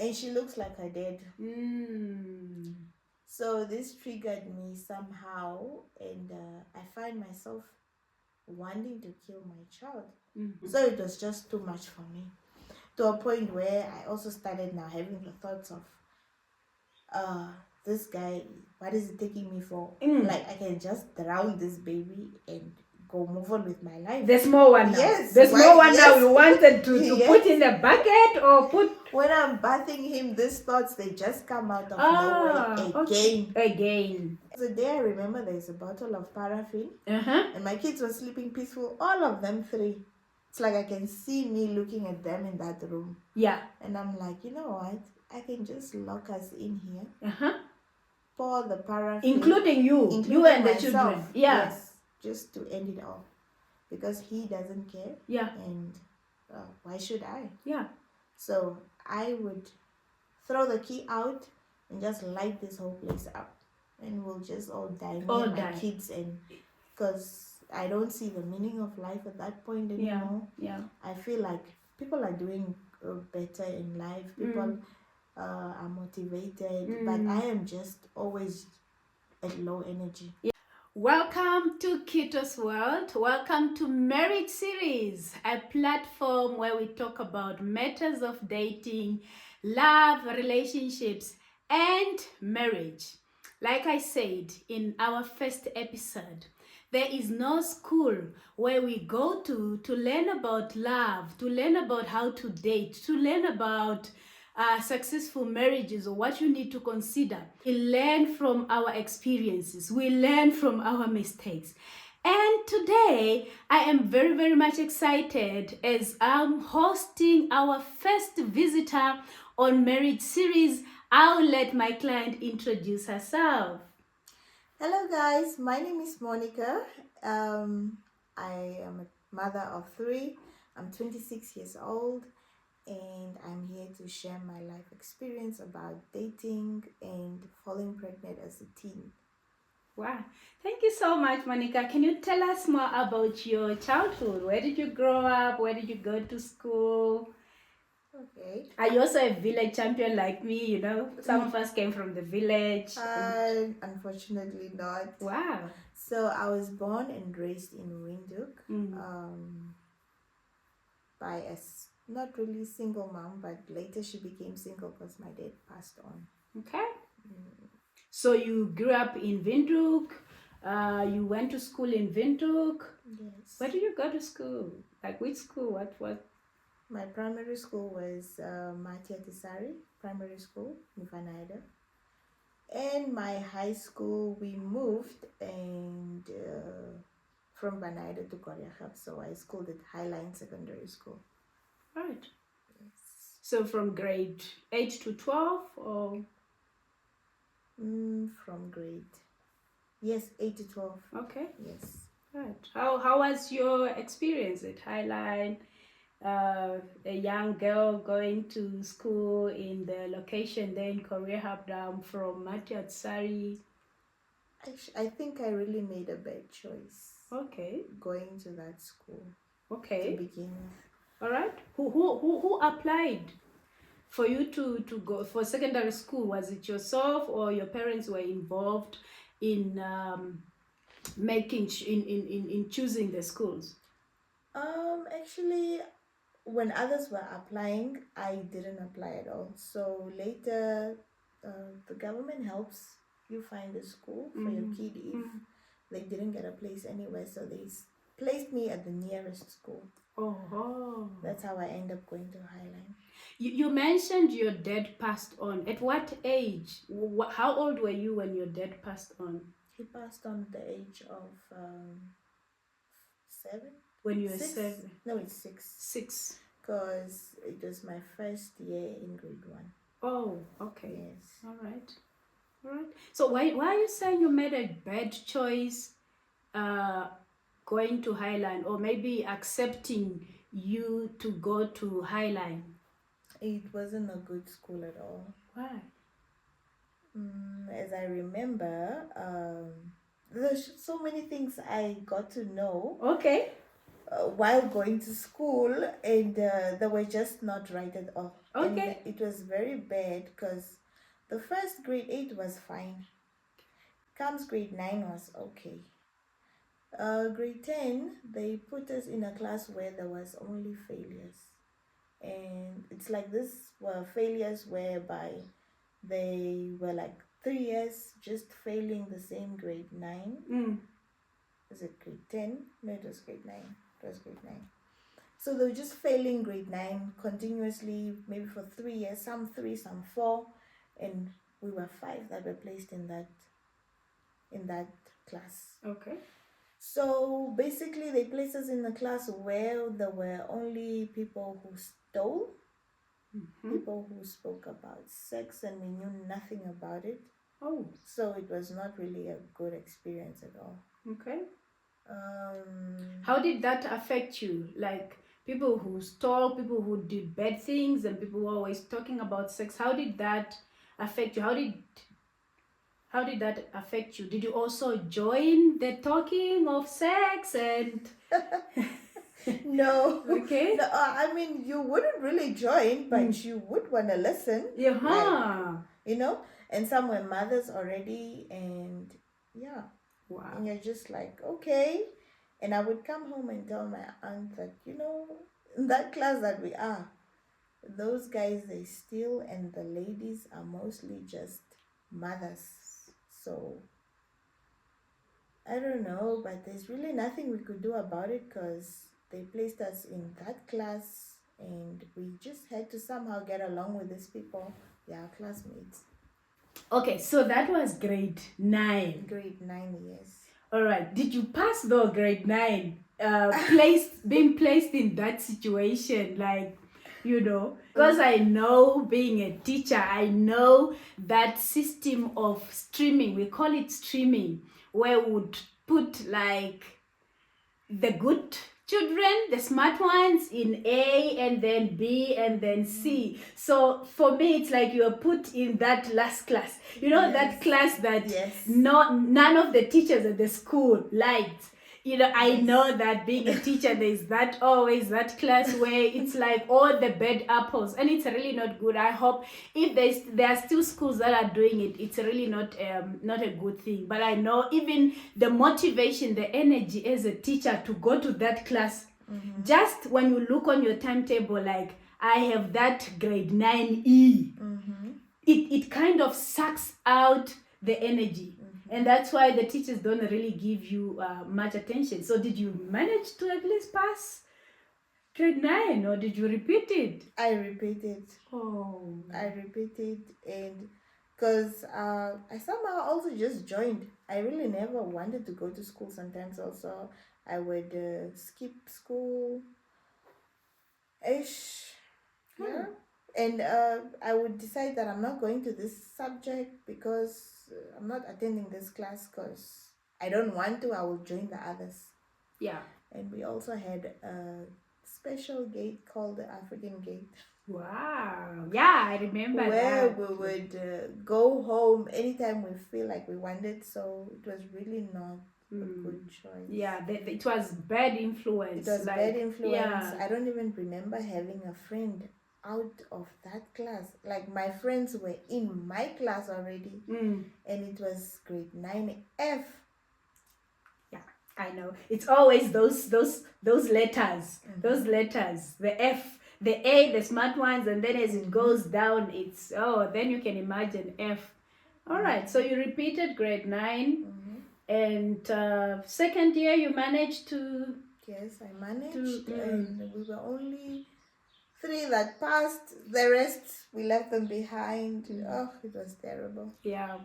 and she looks like her dad. Mm. So this triggered me somehow, and I find myself wanting to kill my child. Mm-hmm. So it was just too much for me, to a point where I also started now having the thoughts of, this guy, what is he taking me for? Like, I can just drown this baby and go move on with my life. The small one now. Yes. The small one now, Yes. you wanted to Yes. put in a bucket or put... When I'm bathing him, these thoughts, they just come out of nowhere again. Again. The day I remember there's a bottle of paraffin, and my kids were sleeping peaceful, all of them three. It's like I can see me looking at them in that room. Yeah. And I'm like, you know what? I can just lock us in here, pour the paraffin. Including you and myself, the children. Yeah. Yes, just to end it all. Because he doesn't care. Yeah. And why should I? Yeah. So I would throw the key out and just light this whole place up. And we'll just all die. Me and my kids. And because I don't see the meaning of life at that point anymore. Yeah. I feel like people are doing better in life. People are motivated. But I am just always at low energy. Yeah. Welcome to Kito's World. Welcome to Marriage Series, a platform where we talk about matters of dating, love, relationships, and marriage. Like I said in our first episode, there is no school where we go to learn about love, to learn about how to date, to learn about successful marriages or what you need to consider. We learn from our experiences. We learn from our mistakes. And today, I am very, very much excited as I'm hosting our first visitor on Marriage Series. I'll let my client introduce herself. Hello guys, my name is Monica. I am a mother of 3. I'm 26 years old, and I'm here to share my life experience about dating and falling pregnant as a teen. Wow. Thank you so much, Monica. Can you tell us more about your childhood? Where did you grow up? Where did you go to school? Okay. Are you also a village champion like me? You know, some of us came from the village. Unfortunately not. Wow. So I was born and raised in Windhoek by a not really single mom, but later she became single because my dad passed on. Okay. So you grew up in Windhoek. You went to school in Windhoek. Yes. Where did you go to school? Like which school? What? My primary school was Matia Tisari Primary School in Vanaida. And my high school, we moved and from Vanaida to Koreahab, so I schooled at Highline Secondary School. Right. Yes. So from grade 8 to 12 or? From grade, yes, 8 to 12. Okay. Yes. Right. How was your experience at Highline? A young girl going to school in the location there in Koreahab from Matiatsari. I think I really made a bad choice. Okay. Going to that school. Okay. To begin with. All right. Who applied for you to go for secondary school? Was it yourself or your parents were involved in making in choosing the schools? Actually, when others were applying, I didn't apply at all. So later, the government helps you find a school for your kid if they didn't get a place anywhere. So they placed me at the nearest school. Oh. That's how I end up going to Highline. You mentioned your dad passed on. At what age? How old were you when your dad passed on? He passed on at the age of 7. When you were 7? No, it's 6. 6. Because it was my first year in grade 1. Oh, okay. Yes. All right. So why are you saying you made a bad choice going to Highline, or maybe accepting you to go to Highline? It wasn't a good school at all. Why? As I remember, there's so many things I got to know. Okay. While going to school, and they were just not right at all. And Okay. it was very bad because the first grade 8 was fine. Comes grade 9 was okay. Grade 10, they put us in a class where there was only failures. And it's like this were failures whereby they were like 3 years just failing the same grade 9. Mm. Is it grade 10? No, it was grade 9. It was grade 9. So they were just failing grade 9 continuously, maybe for 3 years, some 3, some 4. And we were 5 that were placed in that class. Okay. So basically, they placed us in a class where there were only people who stole, people who spoke about sex, and we knew nothing about it. Oh, So it was not really a good experience at all. okay. Um, How did that affect you? Like people who stole, people who did bad things, and people who were always talking about sex. How did that affect you? How did that affect you? Did you also join the talking of sex and no, okay? no. I mean, you wouldn't really join, but you would want to listen. Yeah. Like, and some were mothers already, and yeah. Wow. And you're just like, okay. And I would come home and tell my aunt that, in that class that we are, those guys, they steal, and the ladies are mostly just mothers. So, I don't know, but there's really nothing we could do about it because they placed us in that class and we just had to somehow get along with these people. They are classmates. Okay, so that was grade 9. Grade 9 years. All right. Did you pass though grade 9? Being placed in that situation, like, because I know being a teacher, I know that system of streaming, we call it streaming, where we would put like the good children, the smart ones, in A and then B and then C. So for me, it's like you are put in that last class. That class that none of the teachers at the school liked. I know that being a teacher, there's always that class where it's like all the bad apples, and it's really not good. I hope if there are still schools that are doing it, it's really not a good thing. But I know even the motivation, the energy as a teacher to go to that class, just when you look on your timetable, like I have that grade 9E, it kind of sucks out the energy. And that's why the teachers don't really give you much attention. So did you manage to at least pass grade 9 or did you repeat it? I repeated. Oh. I repeated, and because I somehow also just joined. I really never wanted to go to school. Sometimes also I would skip school ish. Yeah. And I would decide that I'm not going to this subject because I'm not attending this class because I don't want to. I will join the others. Yeah. And we also had a special gate called the African gate. Wow. Yeah, I remember where that. we would go home anytime we feel like we wanted. So it was really not a good choice. Yeah, it was bad influence. It was bad influence. Yeah. I don't even remember having a friend out of that class. Like my friends were in my class already, and it was grade 9F. Yeah, I know. It's always those letters. Those letters. The F, the A, the smart ones, and then as it goes down, it's then you can imagine F. All right. So you repeated grade 9. And second year you managed to... Yes, I managed, and we were only 3 that passed. The rest, we left them behind. Oh, it was terrible. Yeah.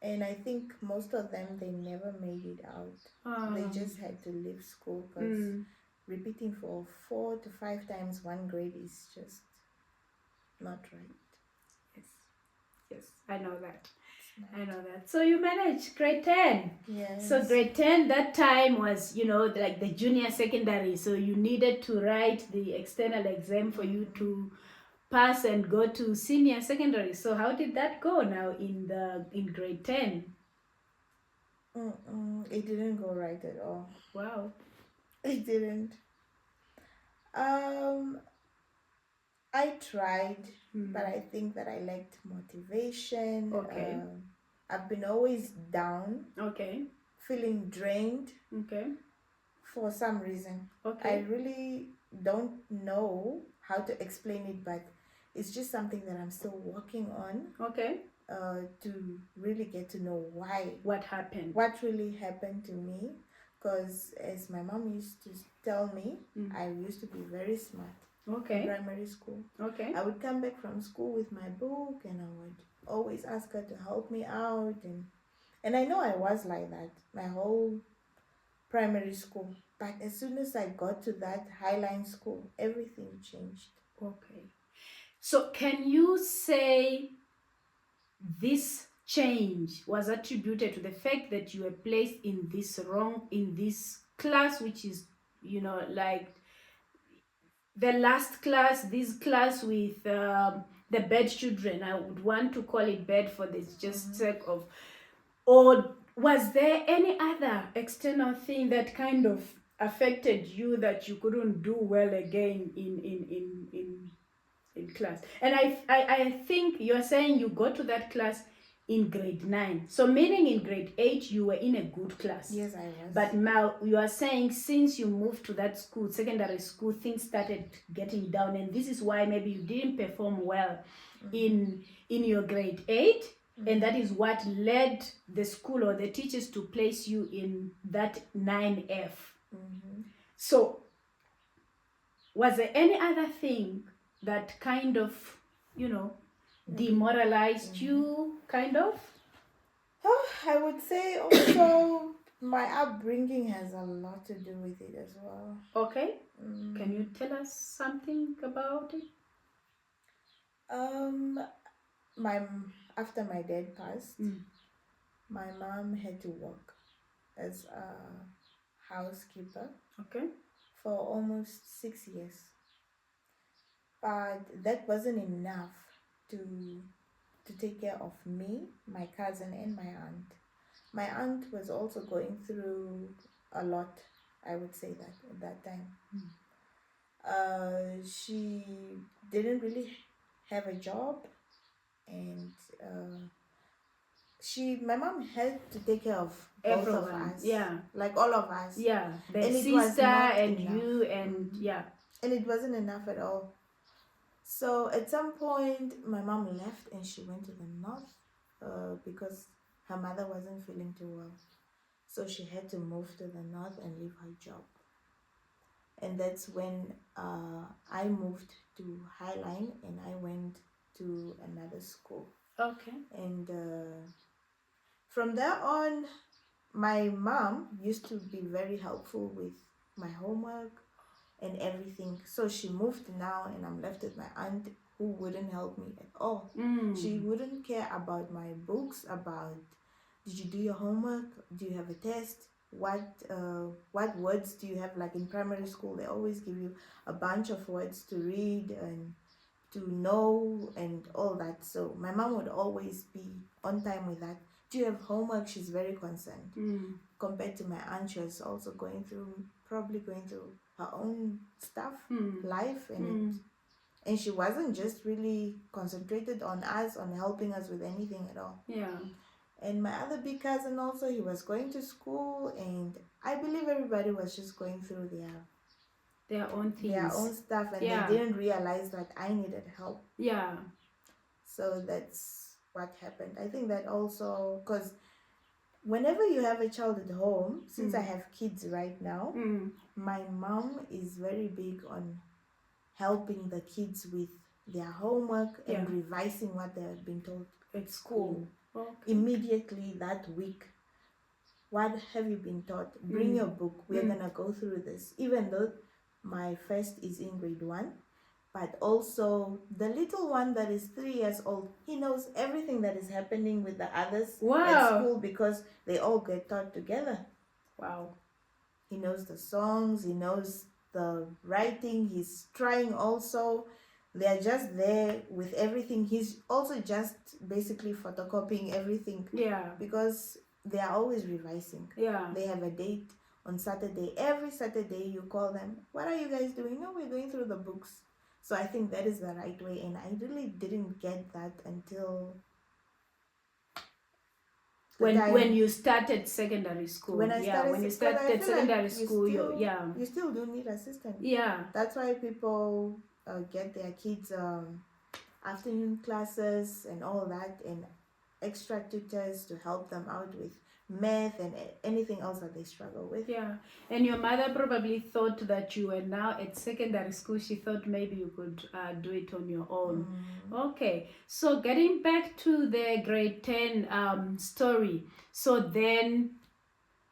And I think most of them, they never made it out. They just had to leave school because repeating for 4 to 5 times one grade is just not right. Yes, I know that. I know that. So you managed grade 10. Yes. So grade 10, that time was, like the junior secondary. So you needed to write the external exam for you to pass and go to senior secondary. So how did that go now in grade 10? It didn't go right at all. Wow. It didn't. I tried, but I think that I lacked motivation. Okay. I've been always down, Okay. feeling drained Okay. for some reason. I Okay. really don't know how to explain it, but it's just something that I'm still working on Okay. to really get to know why, What happened? what really happened to me. Because as my mom used to tell me, I used to be very smart in Okay. primary school. Okay. I would come back from school with my book and I would always ask her to help me out, and I know I was like that my whole primary school. But as soon as I got to that Highline school, everything changed. Okay. So can you say this change was attributed to the fact that you were placed in this class, which is, like the last class, this class with the bad children? I would want to call it bad for this just sake of, or was there any other external thing that kind of affected you that you couldn't do well again in class? And I think you're saying you got to that class in grade 9, so meaning in grade 8 you were in a good class. Yes, I was. But now you are saying since you moved to that school, secondary school, things started getting down, and this is why maybe you didn't perform well in your grade 8, and that is what led the school or the teachers to place you in that 9F. So was there any other thing that kind of, demoralized you, kind of? Oh, I would say also my upbringing has a lot to do with it as well. Okay. Can you tell us something about it? After my dad passed, my mom had to work as a housekeeper Okay. for almost 6 years. But that wasn't enough to take care of me, my cousin, and my aunt. My aunt was also going through a lot, I would say that at that time. She didn't really have a job, and my mom had to take care of both of Everyone, us. yeah. Like all of us. Yeah, the And it was sister not and enough. you and yeah. And it wasn't enough at all. So at some point, my mom left and she went to the north because her mother wasn't feeling too well. So she had to move to the north and leave her job. And that's when I moved to Highline and I went to another school. Okay. And from there on, my mom used to be very helpful with my homework and everything. So she moved now and I'm left with my aunt who wouldn't help me at all. She wouldn't care about my books, about did you do your homework, do you have a test, what words do you have. Like in primary school they always give you a bunch of words to read and to know and all that. So my mom would always be on time with that. Do you have homework? She's very concerned. Compared to my aunt, she was also probably going through her own stuff, life, and she wasn't just really concentrated on us, on helping us with anything at all. Yeah. And my other big cousin also, he was going to school, and I believe everybody was just going through their own things, their own stuff, and they didn't realize that I needed help. Yeah. So that's what happened. I think that also, because whenever you have a child at home, since I have kids right now, my mom is very big on helping the kids with their homework and revising what they have been told at school. Okay. Immediately that week, what have you been taught? Bring your book. We're gonna go through this. Even though my first is in grade 1, but also the little one that is 3 years old, he knows everything that is happening with the others at school because they all get taught together. Wow. He knows the songs, he knows the writing, he's trying also. They're just there with everything. He's also just basically photocopying everything. Yeah. Because they are always revising. Yeah. They have a date on Saturday. Every Saturday you call them. What are you guys doing? No, we're going through the books. So I think that is the right way, and I really didn't get that until when you started secondary school. When I started, when you because I started feel secondary like school, you still do need assistance. yeah. That's why people get their kids afternoon classes and all that, and extra tutors to help them out with math and anything else that they struggle with. Yeah, and your mother probably thought that you were now at secondary school. She thought maybe you could do it on your own. Okay, so getting back to the grade 10 story. So then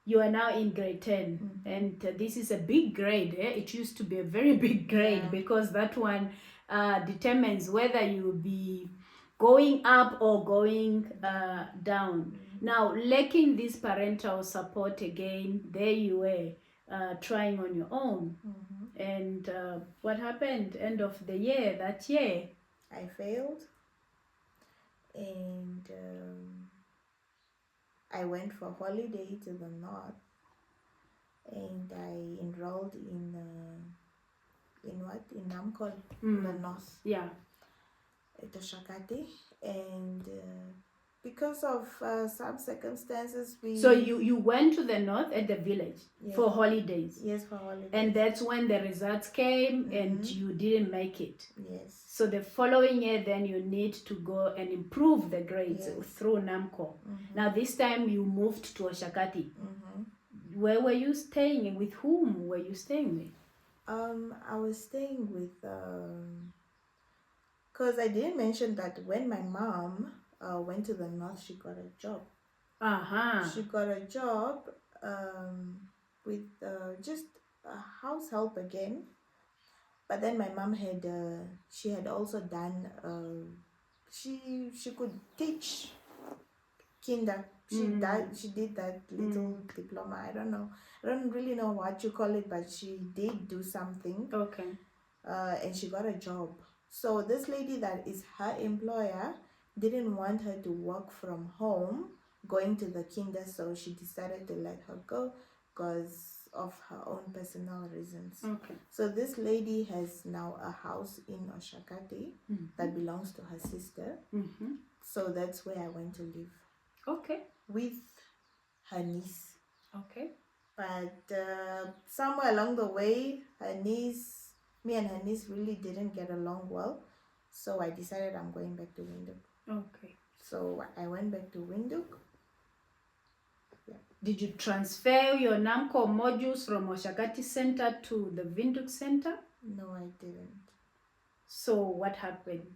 you are now in grade 10, and this is a big grade. It used to be a very big grade because that one determines whether you will be going up or going down. Now, lacking this parental support again, there you were trying on your own. And what happened end of the year, that year? I failed, and I went for holiday to the north, and I enrolled in Namcol, the north. Yeah. At Oshakati, and because of some circumstances, So you went to the north at the village for holidays. Yes, for holidays. And that's when the results came and you didn't make it. Yes. So the following year then you need to go and improve the grades through NAMCO. Now this time you moved to Oshakati. Where were you staying? With whom were you staying with? I was staying with because I didn't mention that when my mom went to the north, she got a job. She got a job with just a house help again. But then my mom had she had also done she could teach kinder. She did that little diploma. I don't really know what you call it, but she did do something. Okay. And she got a job. So this lady that is her employer didn't want her to work from home going to the kinder, so she decided to let her go because of her own personal reasons. Okay. So this lady has now a house in Oshakati that belongs to her sister. So that's where I went to live. Okay. With her niece. Okay. But somewhere along the way, me and her niece really didn't get along well. So I decided I'm going back to Windhoek. Okay. So I went back to Windhoek. Yeah. Did you transfer your NAMCO modules from Oshakati Center to the Windhoek Center? No, I didn't. So what happened?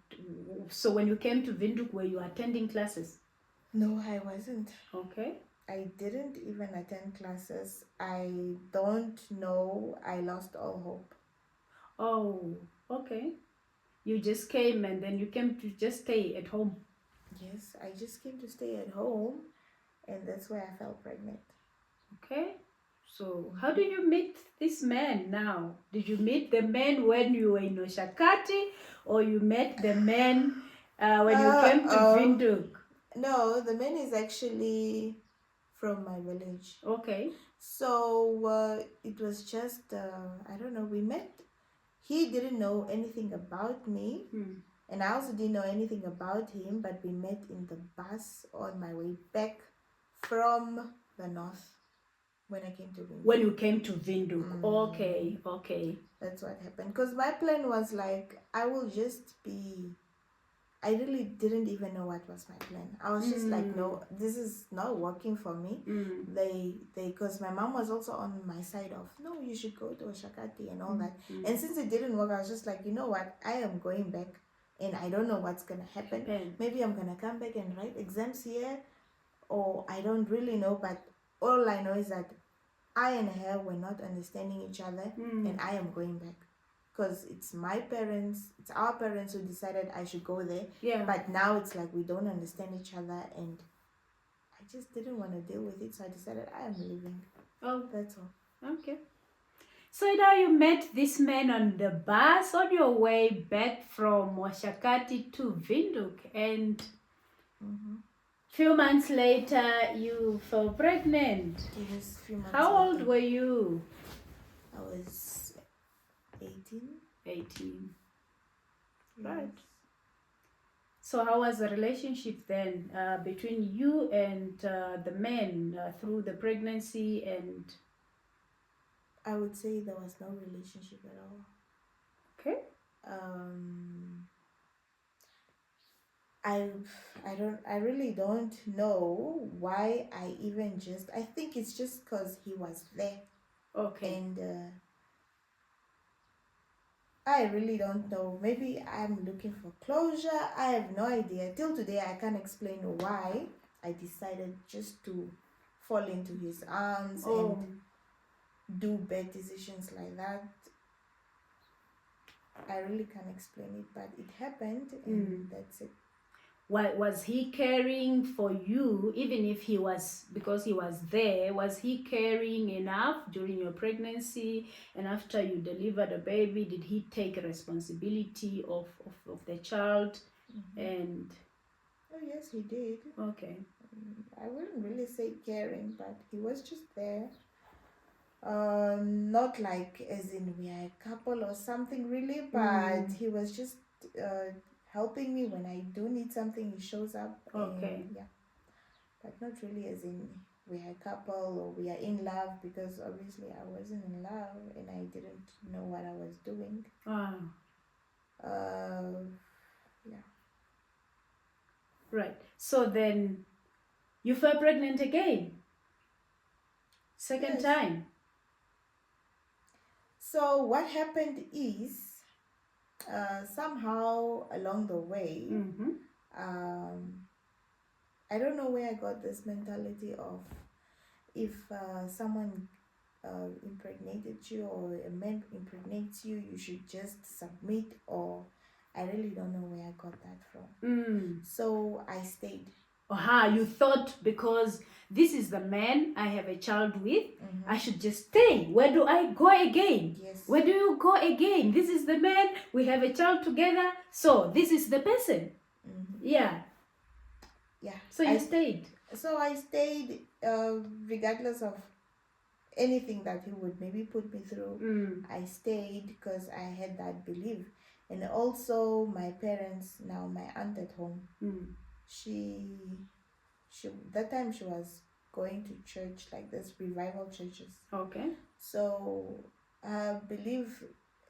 So when you came to Windhoek, were you attending classes? No, I wasn't. Okay. I didn't even attend classes. I don't know. I lost all hope. Oh, okay. You just came and then you came to just stay at home. Yes, I just came to stay at home, and that's where I fell pregnant. Okay. So how did you meet this man now? Did you meet the man when you were in Oshakati, or you met the man when you came to Windhoek? No, the man is actually from my village. Okay. So it was just, I don't know, we met. He didn't know anything about me, and I also didn't know anything about him, but we met in the bus on my way back from the north when I came to Windhoek. When you came to Windhoek. Okay, okay. That's what happened. Because my plan was like, I will just be... I really didn't even know what was my plan. I was just like, no, this is not working for me. Because my mom was also on my side of, no, you should go to Oshakati and all that. And since it didn't work, I was just like, you know what? I am going back and I don't know what's going to happen. Maybe I'm going to come back and write exams here, or I don't really know. But all I know is that I and her were not understanding each other, and I am going back. Because it's our parents who decided I should go there. Yeah. But now it's like we don't understand each other, and I just didn't want to deal with it, so I decided I am leaving. Oh. That's all. Okay. So now you met this man on the bus on your way back from Oshakati to Windhoek, and few months later you fell pregnant. Yes, few months How old later. were you? I was 18. 18. Right. Yes. So how was the relationship then between you and the man through the pregnancy and... I would say there was no relationship at all. Okay. I I really don't know why I even just, I think it's just because he was there. Okay. And I really don't know. Maybe I'm looking for closure. I have no idea. Till today, I can't explain why I decided just to fall into his arms Oh. and do bad decisions like that. I really can't explain it, but it happened, and that's it. Why was he caring for you, even if he was, because he was there, was he caring enough during your pregnancy and after you delivered a baby? Did he take responsibility of the child? And Oh, yes, he did. okay. I wouldn't really say caring, but he was just there. Not like as in we are a couple or something really, but he was just helping me when I do need something. He shows up. Okay. And yeah, but not really as in we are a couple or we are in love, because obviously I wasn't in love and I didn't know what I was doing. Yeah. Right. So then you fell pregnant again. Second Yes. time. So what happened is, somehow along the way, I don't know where I got this mentality of, if someone impregnated you or a man impregnates you, you should just submit, or I really don't know where I got that from. So I stayed. You thought because this is the man I have a child with, I should just stay. Where do I go again? Yes. Where do you go again? This is the man, we have a child together, so this is the person. Yeah. So you stayed. So I stayed, regardless of anything that he would maybe put me through. I stayed because I had that belief. And also my parents, now my aunt at home, she that time she was going to church, like this revival churches. Okay. So I believe,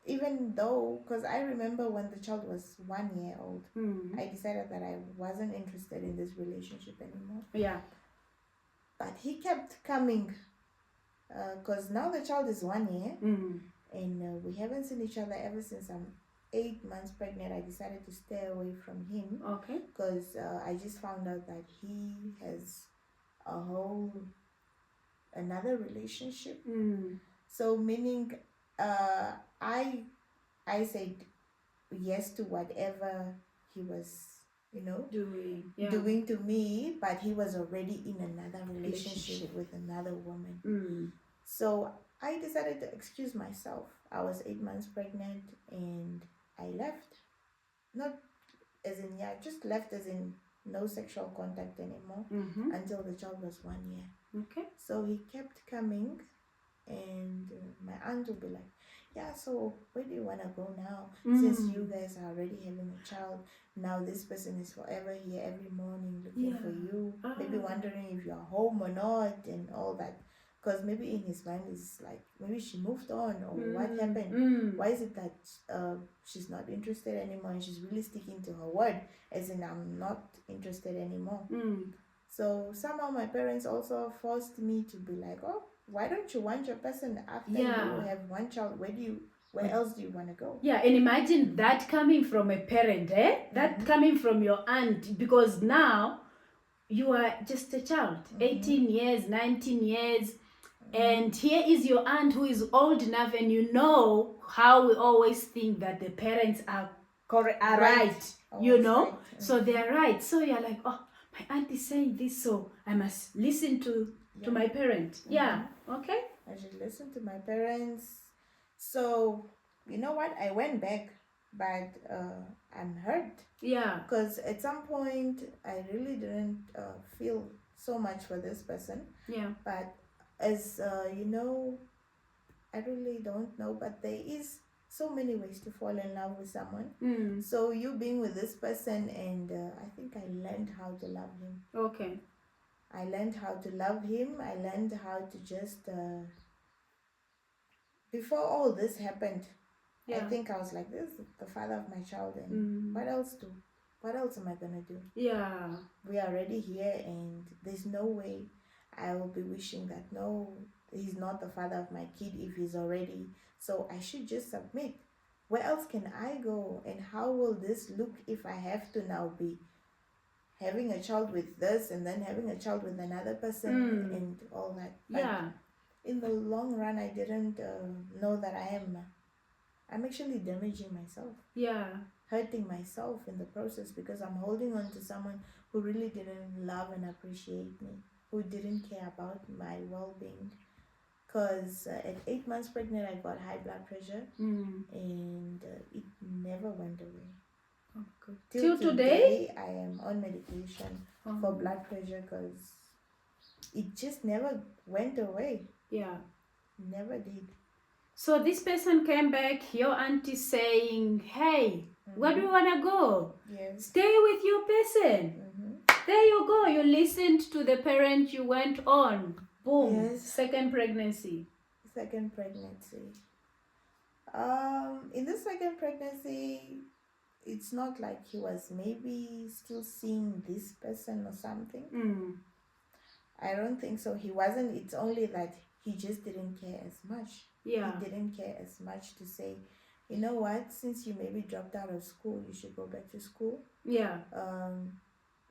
even though, because I remember when the child was 1 year old, I decided that I wasn't interested in this relationship anymore. Yeah. But he kept coming, because now the child is 1 year, and we haven't seen each other ever since I'm 8 months pregnant. I decided to stay away from him. Okay. Because I just found out that he has a whole another relationship. So meaning, I said yes to whatever he was, doing to me, but he was already in another relationship with another woman. So I decided to excuse myself. I was 8 months pregnant and I left. Not as in, just left as in no sexual contact anymore until the child was 1 year. Okay. So he kept coming, and my aunt would be like, yeah, so where do you want to go now? Since you guys are already having a child, now this person is forever here every morning looking for you, maybe wondering if you're home or not, and all that. Because maybe in his mind is like, maybe she moved on, or what happened? Why is it that she's not interested anymore and she's really sticking to her word, as in I'm not interested anymore? So somehow my parents also forced me to be like, oh, why don't you want your person after you have one child? Where else do you want to go? Yeah, and imagine that coming from a parent, that coming from your aunt, because now you are just a child, 18 years, 19 years, and here is your aunt who is old enough, and you know how we always think that the parents are right, Right. so they are right. So you're like, oh, my aunt is saying this, so I must listen to my parent. Yeah, okay. I should listen to my parents. So, you know what? I went back, but I'm hurt. Yeah. Because at some point, I really didn't feel so much for this person. Yeah. But as I really don't know, but there is so many ways to fall in love with someone. So you being with this person, and I think I learned how to love him. Okay. I learned how to love him. I learned how to just before all this happened, I think I was like, this is the father of my child, and what else am I gonna do? Yeah. We are already here, and there's no way I will be wishing that no, he's not the father of my kid if he's already. So I should just submit. Where else can I go, and how will this look if I have to now be having a child with this and then having a child with another person and all that? But in the long run, I didn't know that I'm actually damaging myself. Yeah. Hurting myself in the process, because I'm holding on to someone who really didn't love and appreciate me, who didn't care about my well-being. Because at 8 months pregnant, I got high blood pressure, and it never went away. Oh, good. Till today, I am on medication for blood pressure, because it just never went away. Yeah. Never did. So this person came back, your auntie saying, hey, where do you want to go? Yes. Stay with your person. There you go. You listened to the parent, you went on. Boom. Yes. Second pregnancy. Second pregnancy. In the second pregnancy, it's not like he was maybe still seeing this person or something. I don't think so. He wasn't. It's only that he just didn't care as much. Yeah. He didn't care as much to say, you know what, since you maybe dropped out of school, you should go back to school. Yeah.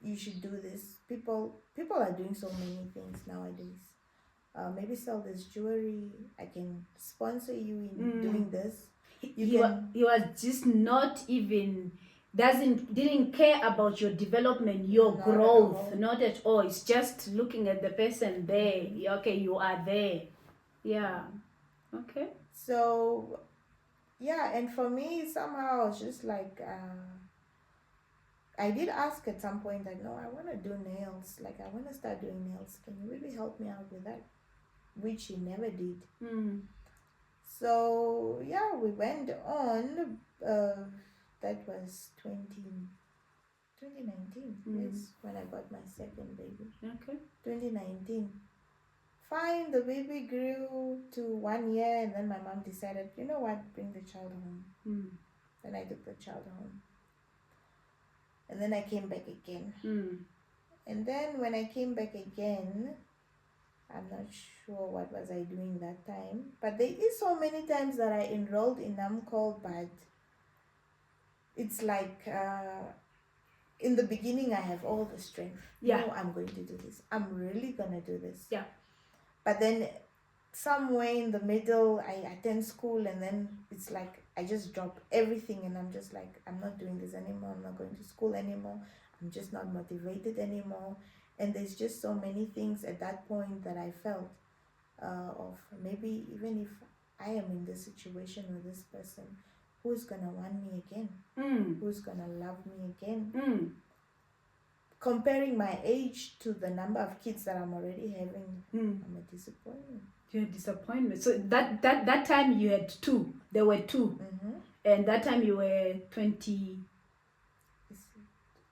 You should do this. People are doing so many things nowadays. Maybe sell this jewelry. I can sponsor you in doing this. He was just not even didn't care about your development, your growth, not at all. It's just looking at the person there. Okay, you are there. Yeah. Okay. So, yeah, and for me, somehow, I was just like, I did ask at some point, like, no, I want to do nails. Like, I want to start doing nails. Can you really help me out with that? Which he never did. So, yeah, we went on. That was 2019. Yes, when I got my second baby. Okay. 2019. Fine, the baby grew to 1 year, and then my mom decided, you know what, bring the child home. Then I took the child home. And then I came back again. And then when I came back again, I'm not sure what was I doing that time. But there is so many times that I enrolled in NAMCOL, but it's like in the beginning I have all the strength. Yeah. No, I'm going to do this. I'm really going to do this. Yeah. But then somewhere in the middle, I attend school, and then it's like I just drop everything, and I'm just like, I'm not doing this anymore. I'm not going to school anymore. I'm just not motivated anymore. And there's just so many things at that point that I felt of maybe even if I am in this situation with this person, who's going to want me again? Who's going to love me again? Comparing my age to the number of kids that I'm already having, I'm a disappointment. You're a disappointment. So that time you had two. There were two. And that time you were 20.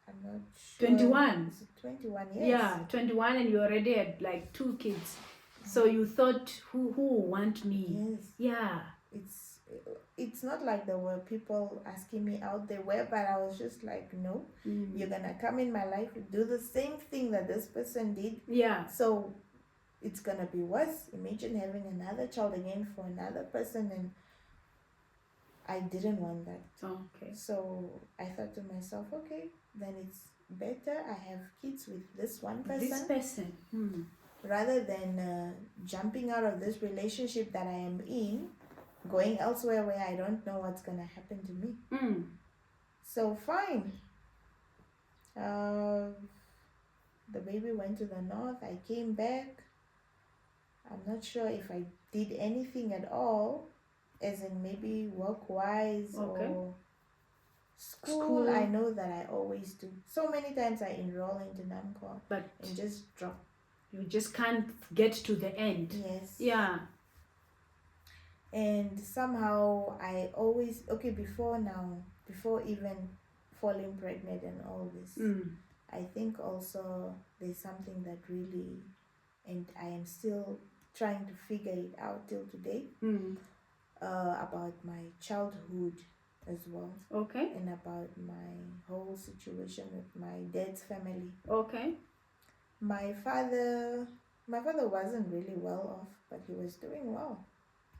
I'm not sure. 21. 21, yes. Yeah, 21, and you already had like 2 kids. So you thought, who will want me? Yes. Yeah. It's not like there were people asking me out. There were, but I was just like, no, you're gonna come in my life and do the same thing that this person did. Yeah. So it's gonna be worse. Imagine having another child again for another person, and I didn't want that. Okay. So I thought to myself, okay, then it's better I have kids with this one person. This person. Rather than jumping out of this relationship that I am in, going elsewhere where I don't know what's going to happen to me. So fine. The baby went to the north. I came back. I'm not sure if I did anything at all, as in maybe work-wise or school. I know that I always do. So many times I enroll into NAMCOL and just drop. You just can't get to the end. Yes. Yeah. And somehow I always, okay, before even falling pregnant and all this, I think also there's something that really, and I am still trying to figure it out till today, about my childhood as well, Okay. and about my whole situation with my dad's family. Okay. My father wasn't really well off, but he was doing well.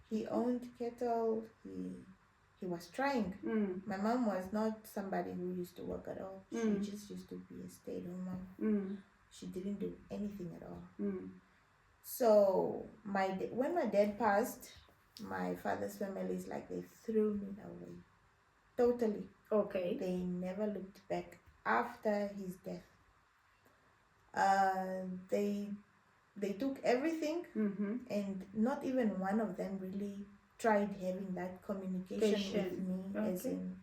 He owned cattle. He was trying. My mom was not somebody who used to work at all. She just used to be a stay-at-home mom. She didn't do anything at all. So when my dad passed, my father's family is like they threw me away, totally. Okay. They never looked back after his death. They took everything, and not even one of them really tried having that communication with me, as in,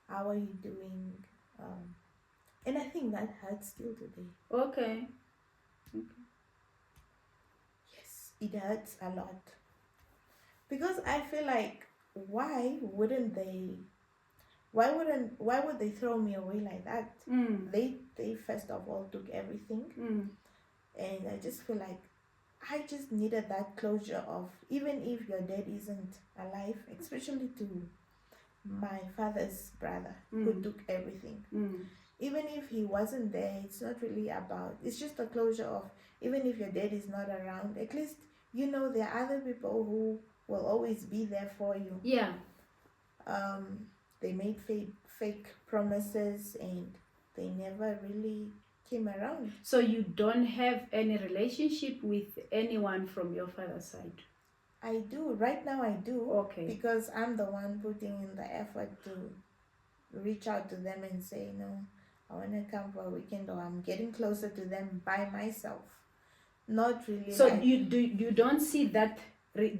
how are you doing? And I think that hurts still today. Okay. Yes, it hurts a lot. Because I feel like, why would they throw me away like that? They first of all took everything. And I just feel like I just needed that closure of, even if your dad isn't alive, especially to my father's brother who took everything. Even if he wasn't there, it's not really about, it's just a closure of, even if your dad is not around, at least there are other people who will always be there for you. Yeah. They made fake promises and they never really came around. So you don't have any relationship with anyone from your father's side? I do. Right now I do. Okay. Because I'm the one putting in the effort to reach out to them and say, no, I want to come for a weekend, or I'm getting closer to them by myself. Not really. So you don't see that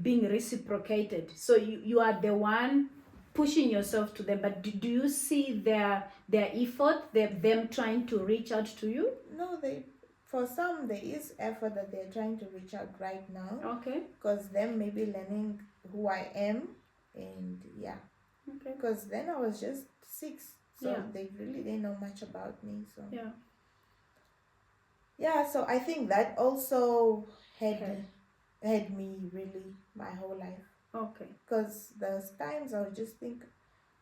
being reciprocated. So you are the one pushing yourself to them, but do you see their effort, them trying to reach out to you? No, for some there is effort that they're trying to reach out right now. Okay. Because them maybe learning who I am, and yeah. Okay. Because then I was just 6, so Yeah. they really didn't know much about me. So yeah, so I think that also had me really my whole life. Okay. Because those times I would just think,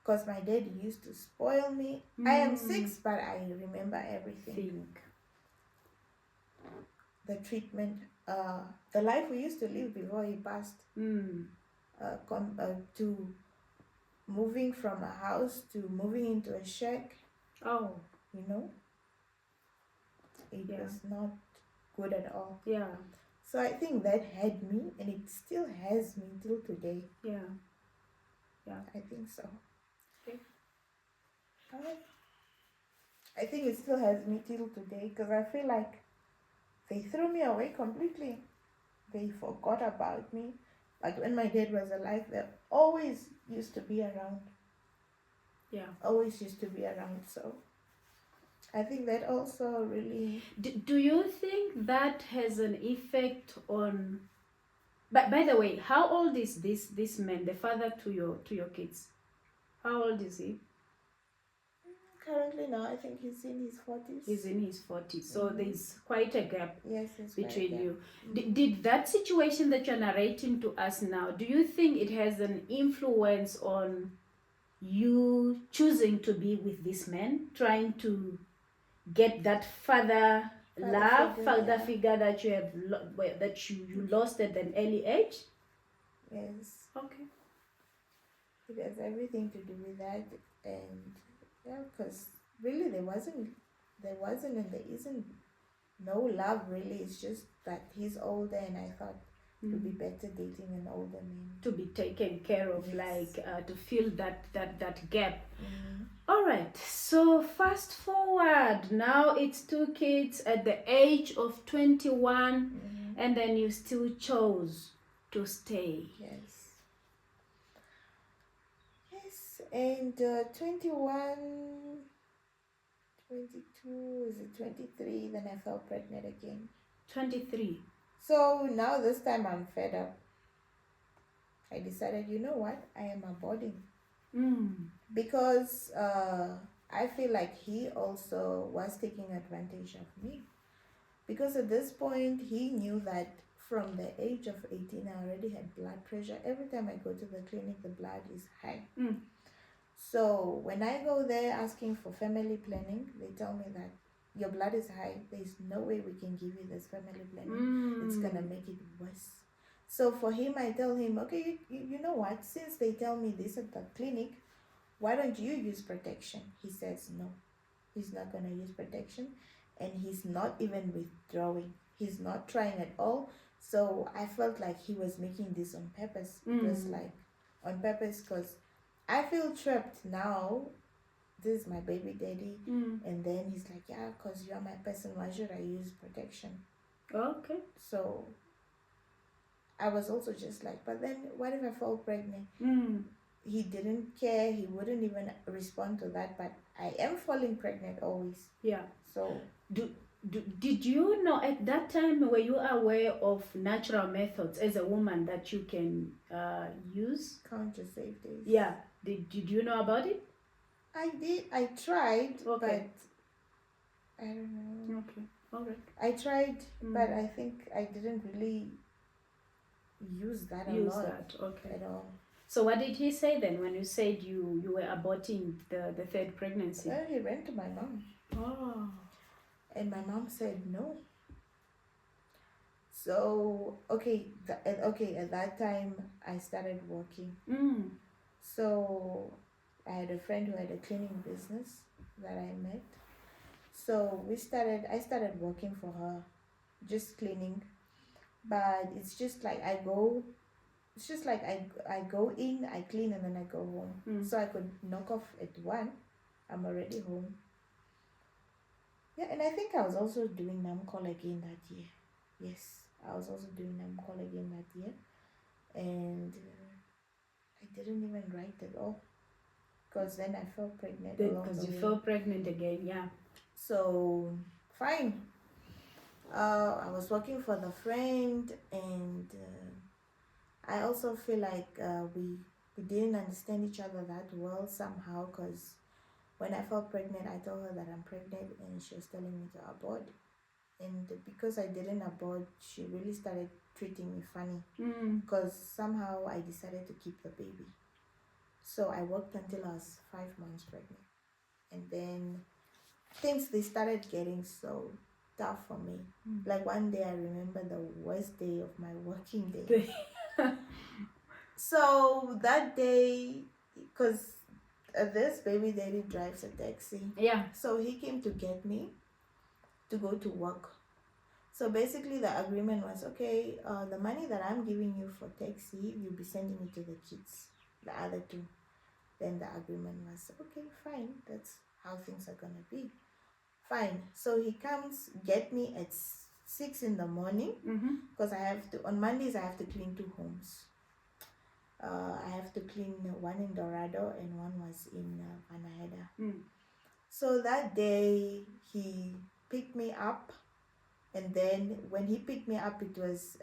because my dad used to spoil me. I am 6, but I remember everything. The treatment, the life we used to live before he passed, to moving from a house to moving into a shack. Oh. It was not good at all. Yeah. So I think that had me, and it still has me till today. Yeah. Yeah. I think so. Okay. I think it still has me till today, because I feel like they threw me away completely. They forgot about me. But when my dad was alive, they always used to be around. Yeah. Always used to be around. So I think that also really... Do you think that has an effect on... But by the way, how old is this man, the father to your kids? How old is he? Currently now, I think he's in his 40s. He's in his 40s. So there's quite a gap between you. Did that situation that you're narrating to us now, do you think it has an influence on you choosing to be with this man, trying to get that father figure that you have that you lost at an early age? Yes. Okay. It has everything to do with that, and because really there wasn't and there isn't no love really. It's just that he's older, and I thought it would be better dating an older man to be taken care of. Yes. Like to fill that gap. All right, so fast forward, now it's 2 kids at the age of 21, and then you still chose to stay. Yes, and 21, 22, is it 23, then I fell pregnant again. 23. So now this time I'm fed up. I decided, you know what, I am aborting. Mm. Because I feel like he also was taking advantage of me. Because at this point, he knew that from the age of 18, I already had blood pressure. Every time I go to the clinic, the blood is high. Mm. So when I go there asking for family planning, they tell me that your blood is high. There's no way we can give you this family planning. It's gonna make it worse. So for him, I tell him, okay, you know what? Since they tell me this at the clinic, why don't you use protection? He says no. He's not gonna use protection, and he's not even withdrawing. He's not trying at all. So I felt like he was making this on purpose. It was like on purpose because I feel trapped now. This is my baby daddy, and then he's like, yeah, because you're my person, why should I use protection? Okay. So I was also just like, but then what if I fall pregnant? He didn't care. He wouldn't even respond to that. But I am falling pregnant always. Yeah. So did you know at that time, were you aware of natural methods as a woman that you can use? contraceptives. Yeah. Did you know about it? I did. I tried, Okay. but I don't know. Okay. All right. I tried, but I think I didn't really use that Use a lot that. Okay. at all. So what did he say then when you said you were aborting the third pregnancy? Well, he went to my mom. Oh. And my mom said no. So okay, at that time I started working. So I had a friend who had a cleaning business that I met. So I started working for her, just cleaning. But it's just like I go in, I clean, and then I go home. So I could knock off at 1. I'm already home. Yeah, and I think I was also doing NAMCOL again that year. Yes, I was also doing NAMCOL again that year. And I didn't even write at all. Because then I fell pregnant. Because you fell pregnant again, yeah. So, fine. I was working for the friend, and I also feel like we didn't understand each other that well somehow, because when I felt pregnant, I told her that I'm pregnant, and she was telling me to abort. And because I didn't abort, she really started treating me funny, because somehow I decided to keep the baby. So I worked until I was 5 months pregnant, and then things, they started getting so tough for me. Like one day I remember the worst day of my working day. So that day, because this baby daddy drives a taxi. Yeah. So he came to get me to go to work. So basically the agreement was, okay, the money that I'm giving you for taxi, you'll be sending it to the kids, the other 2. Then the agreement was, okay, fine, that's how things are gonna be. Fine. So he comes get me at 6 in the morning, because I have to, on Mondays I have to clean 2 homes. I have to clean one in Dorado and one was in Vanaheda. So that day he picked me up, and then when he picked me up, it was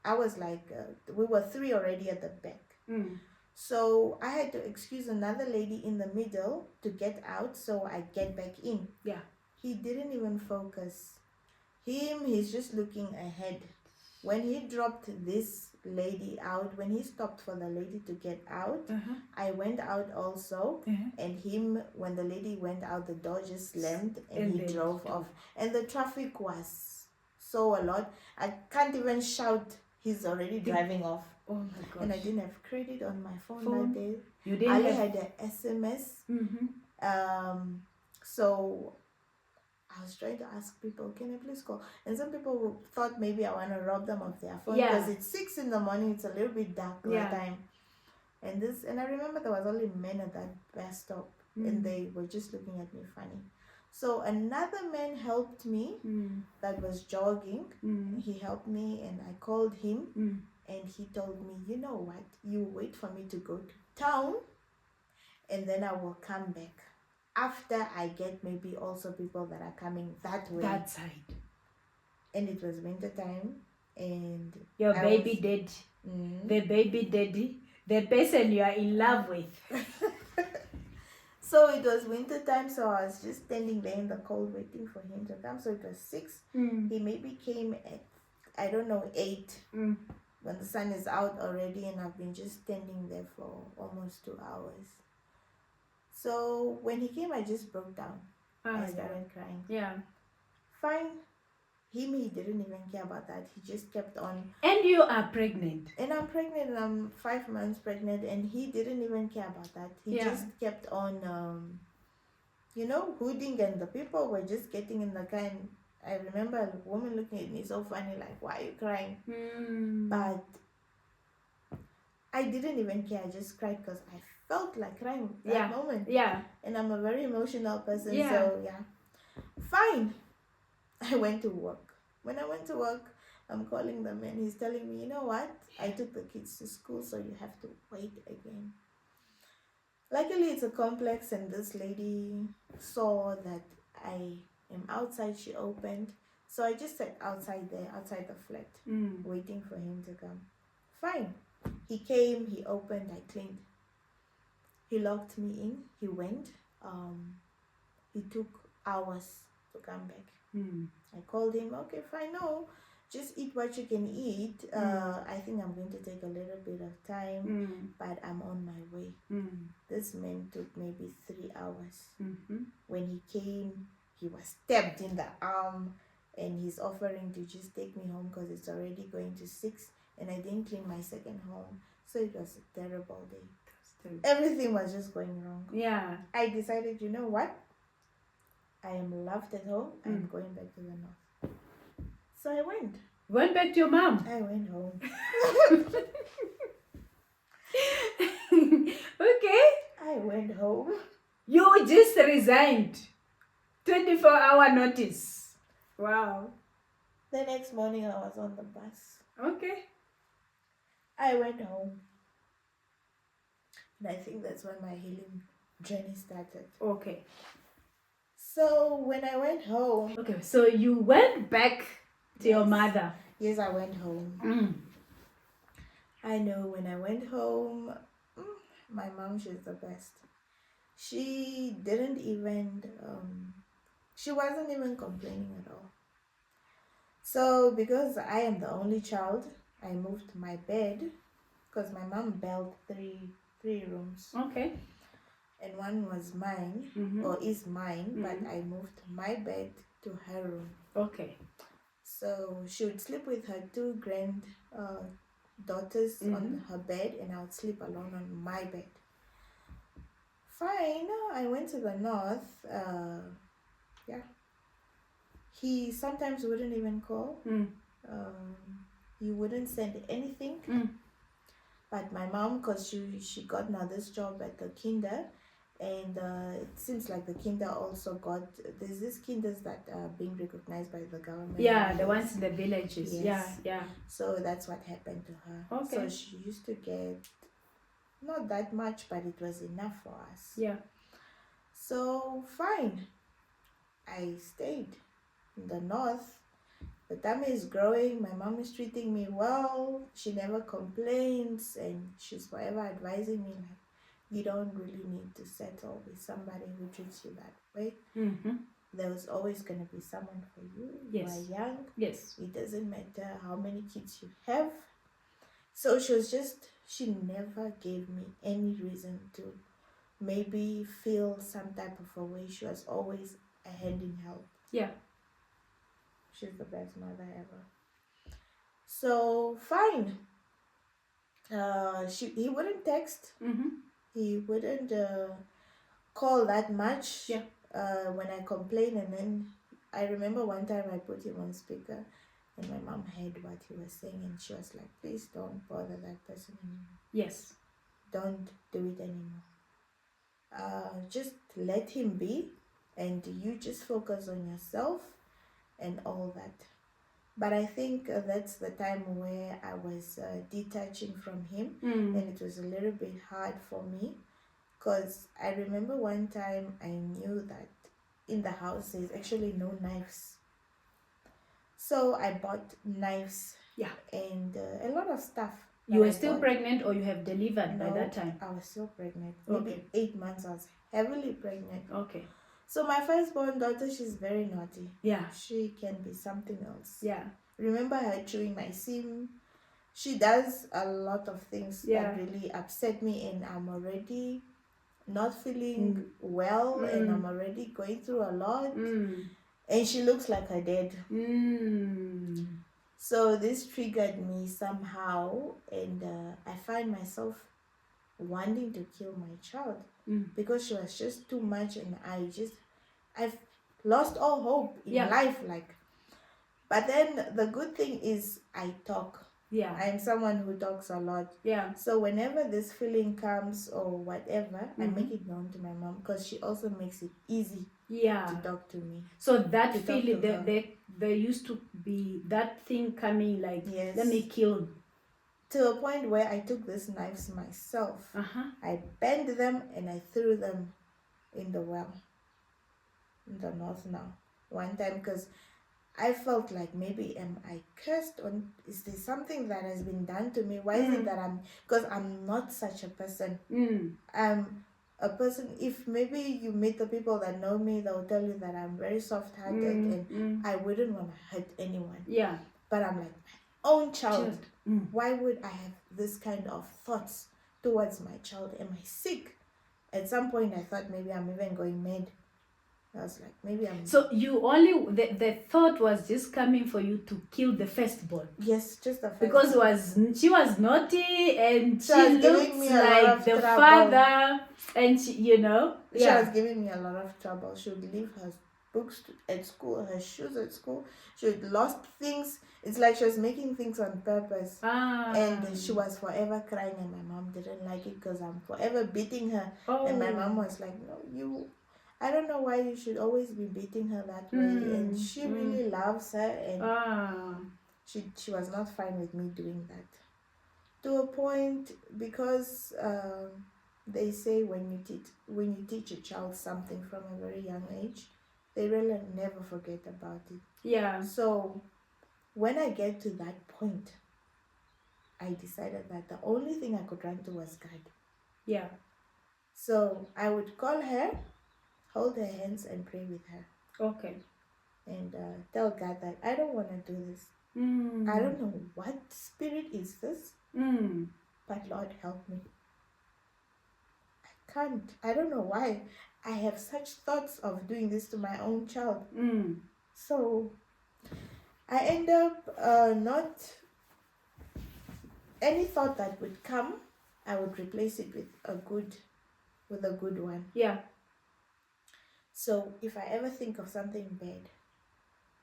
I was like we were 3 already at the back. So I had to excuse another lady in the middle to get out, so I get back in. Yeah. He didn't even focus. He's just looking ahead. When he dropped this lady out, when he stopped for the lady to get out, I went out also. And when the lady went out, the door just slammed, and he drove off. And the traffic was so a lot. I can't even shout. He's already driving off. Oh my gosh. And I didn't have credit on my phone that day. You didn't I had an SMS. So I was trying to ask people, can I please call? And some people thought maybe I want to rob them of their phone, because it's 6 in the morning, it's a little bit dark that time. And I remember there was only men at that bus stop, and they were just looking at me funny. So another man helped me that was jogging. He helped me, and I called him, and he told me, you know what, you wait for me to go to town, and then I will come back after I get maybe also people that are coming that way. That side. And it was winter time, and Your I baby was- daddy. Mm. The baby daddy. The person you are in love with. So it was winter time, so I was just standing there in the cold waiting for him to come. So it was 6. He maybe came at, I don't know, 8, when the sun is out already, and I've been just standing there for almost 2 hours. So when he came, I just broke down. I started crying. Yeah. Fine. He didn't even care about that. He just kept on. And you are pregnant. And I'm pregnant, and I'm 5 months pregnant, and he didn't even care about that. He just kept on, hooting, and the people were just getting in the car. And I remember a woman looking at me so funny, like, why are you crying? But I didn't even care. I just cried because I felt like crying that moment. Yeah. And I'm a very emotional person, Yeah. so yeah. Fine. I went to work. When I went to work, I'm calling the man. He's telling me, you know what? I took the kids to school, so you have to wait again. Luckily, it's a complex, and this lady saw that I am outside. She opened. So I just sat outside there, outside the flat, waiting for him to come. Fine. He came, he opened, I cleaned. He locked me in. He went. He took hours to come back. I called him. Okay, fine. No, just eat what you can eat. I think I'm going to take a little bit of time, but I'm on my way. This man took maybe 3 hours. When he came, he was stabbed in the arm, and he's offering to just take me home because it's already going to 6, and I didn't clean my second home. So it was a terrible day. Everything was just going wrong. Yeah. I decided, you know what? I am loved at home. I'm going back to the north. So I went. Went back to your mom. I went home. Okay. I went home. You just resigned. 24-hour notice. Wow. The next morning I was on the bus. Okay. I went home. And I think that's when my healing journey started. Okay. So when I went home. Okay, so you went back to your mother. Yes, I went home. I know when I went home, my mom, she's the best. She didn't even, she wasn't even complaining at all. So because I am the only child, I moved my bed because my mom built three rooms. Okay. And one was mine, or is mine, but I moved my bed to her room. Okay. So she would sleep with her 2 grand daughters on her bed, and I would sleep alone on my bed. Fine, I went to the north. He sometimes wouldn't even call. He wouldn't send anything. But my mom, because she got now this job at the kinder, and it seems like the kinder also got, there's these kinders that are being recognized by the government. Yeah, the ones in the villages. Yes. Yeah. So that's what happened to her. Okay. So she used to get not that much, but it was enough for us. Yeah. So fine, I stayed in the north. The tummy is growing. My mom is treating me well. She never complains, and she's forever advising me, like, you don't really need to settle with somebody who treats you that way. There was always going to be someone for you. Yes. You are young. Yes. It doesn't matter how many kids you have. So she never gave me any reason to maybe feel some type of a way. She was always a hand in help. Yeah. She's the best mother ever. So fine. He wouldn't text. He wouldn't call that much. Yeah. When I complained, and then I remember one time I put him on speaker, and my mom heard what he was saying, and she was like, "Please don't bother that person anymore. Yes. Don't do it anymore. Just let him be, and you just focus on yourself and all that." But I think that's the time where I was detaching from him, and it was a little bit hard for me, because I remember one time I knew that in the house there's actually no knives. So I bought knives Yeah. and a lot of stuff. You that were I still bought. pregnant, or you have delivered by No, that time? I was still pregnant. Maybe Okay. 8 months. I was heavily pregnant. Okay. So my firstborn daughter, she's very naughty. Yeah. She can be something else. Yeah. Remember her chewing my SIM? She does a lot of things Yeah. that really upset me, and I'm already not feeling well, and I'm already going through a lot, and she looks like her dad. So this triggered me somehow, and I find myself wanting to kill my child because she was just too much, and I've lost all hope in life. But then the good thing is I talk. Yeah. I'm someone who talks a lot. Yeah. So whenever this feeling comes or whatever, I make it known to my mom, because she also makes it easy to talk to me. So that To talk feeling, to her. there used to be that thing coming, like, Yes. let me kill. To a point where I took these knives myself. I bent them and I threw them in the well in the north now. One time, because I felt like, maybe am I cursed, or is there something that has been done to me? Why is it that because I'm not such a person. I'm a person, if maybe you meet the people that know me, they'll tell you that I'm very soft-hearted and I wouldn't want to hurt anyone. Yeah. But I'm like, my own child. Why would I have this kind of thoughts towards my child? Am I sick? At some point I thought maybe I'm even going mad. I was like, maybe I'm... So you only, the thought was just coming for you to kill the firstborn? Yes, just the first. Because she was naughty, and She she was giving looked me a lot like of the trouble. father, and she, She was giving me a lot of trouble. She would leave her books at school, her shoes at school. She would lost things. It's like she was making things on purpose. And she was forever crying, and my mom didn't like it because I'm forever beating her. And my mom was like, no, I don't know why you should always be beating her that way. And she really loves her, and she was not fine with me doing that. To a point, because they say when you teach a child something from a very young age, they really never forget about it. Yeah. So when I get to that point, I decided that the only thing I could run to was God. Yeah. So I would call her, hold her hands, and pray with her. Okay. And tell God that I don't want to do this. I don't know what spirit is this, but Lord, help me. I can't. I don't know why I have such thoughts of doing this to my own child. So I end up not... Any thought that would come, I would replace it with a good one. Yeah. So if I ever think of something bad,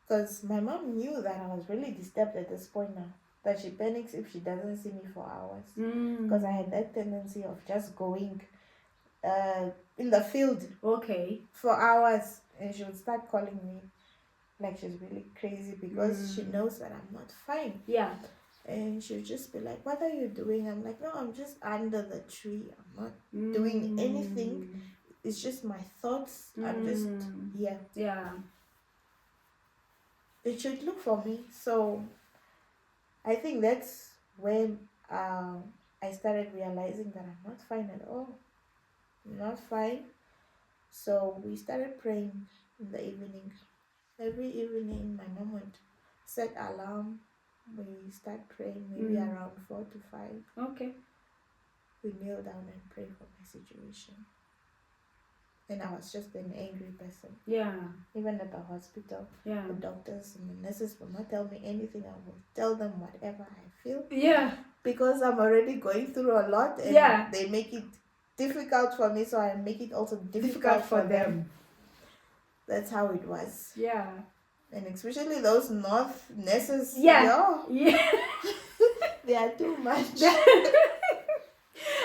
because my mom knew that I was really disturbed at this point now, that she panics if she doesn't see me for hours, because I had that tendency of just going in the field for hours, and she would start calling me like she's really crazy, because she knows that I'm not fine. Yeah. And she would just be like, what are you doing? I'm like, no, I'm just under the tree. I'm not doing anything. It's just my thoughts. I'm just here. Yeah. It should look for me. So I think that's when I started realizing that I'm not fine at all. I'm not fine. So we started praying in the evening. Every evening my mom would set alarm. We start praying maybe around 4 to 5. Okay. We kneel down and pray for my situation. And I was just an angry person. Yeah. Even at the hospital, Yeah. the doctors and the nurses will not tell me anything. I will tell them whatever I feel. Yeah. Because I'm already going through a lot, and they make it difficult for me, so I make it also difficult for them. That's how it was. Yeah. And especially those north nurses. Yeah. They are too much.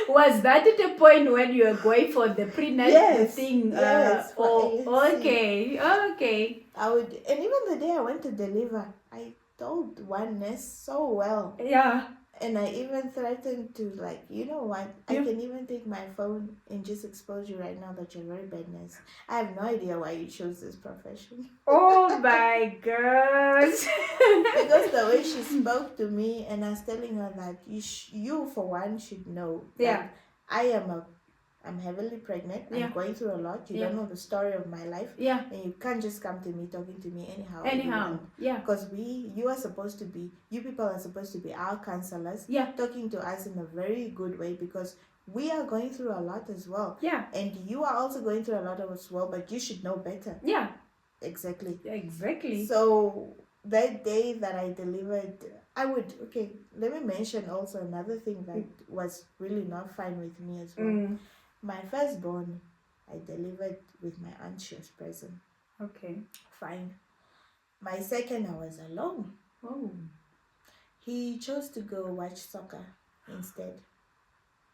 Was that at a point when you were going for the prenatal thing? Yes. Okay. I would, and even the day I went to deliver, I told one nurse so well. Yeah. And I even threatened to, like, you know what? I Yeah. can even take my phone and just expose you right now that you're very bad nurse. I have no idea why you chose this profession. Oh my gosh. Because the way she spoke to me, and I was telling her that you for one should know Yeah. that I'm heavily pregnant. Yeah. I'm going through a lot. You Yeah. don't know the story of my life, Yeah. and you can't just come to me talking to me anyhow. Anyhow. Yeah. Because you people are supposed to be our counselors, Yeah. talking to us in a very good way, because we are going through a lot as well. Yeah. And you are also going through a lot as well, but you should know better. Yeah. Exactly. Exactly. So that day that I delivered, let me mention also another thing that was really not fine with me as well. My firstborn, I delivered with my aunt. She was present. Okay. Fine. My second, I was alone. Oh. He chose to go watch soccer instead.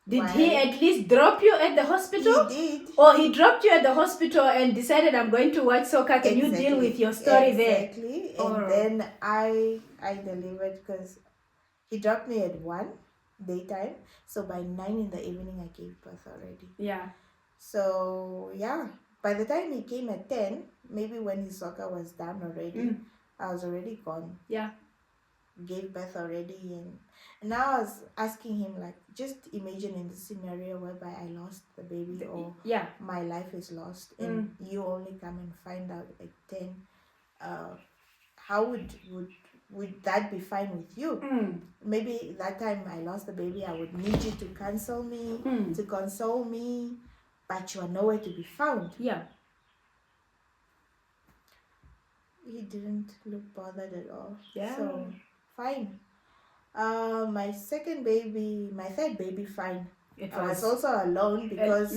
Did he at least drop you at the hospital? He did. Or he dropped you at the hospital and decided, I'm going to watch soccer. Can you deal with your story there? Exactly. And then I delivered, because he dropped me at 1 daytime. So by 9 in the evening, I gave birth already. Yeah. So yeah, by the time he came at 10, maybe when his soccer was done already, I was already gone. Yeah. Gave birth already, and now I was asking him, like, just imagine in the scenario whereby I lost the baby, or my life is lost, and you only come and find out at 10. How would that be fine with you? Maybe that time I lost the baby, I would need you to counsel me, to console me, but you are nowhere to be found. Yeah. He didn't look bothered at all. Yeah. So fine. My third baby, fine. I was also alone because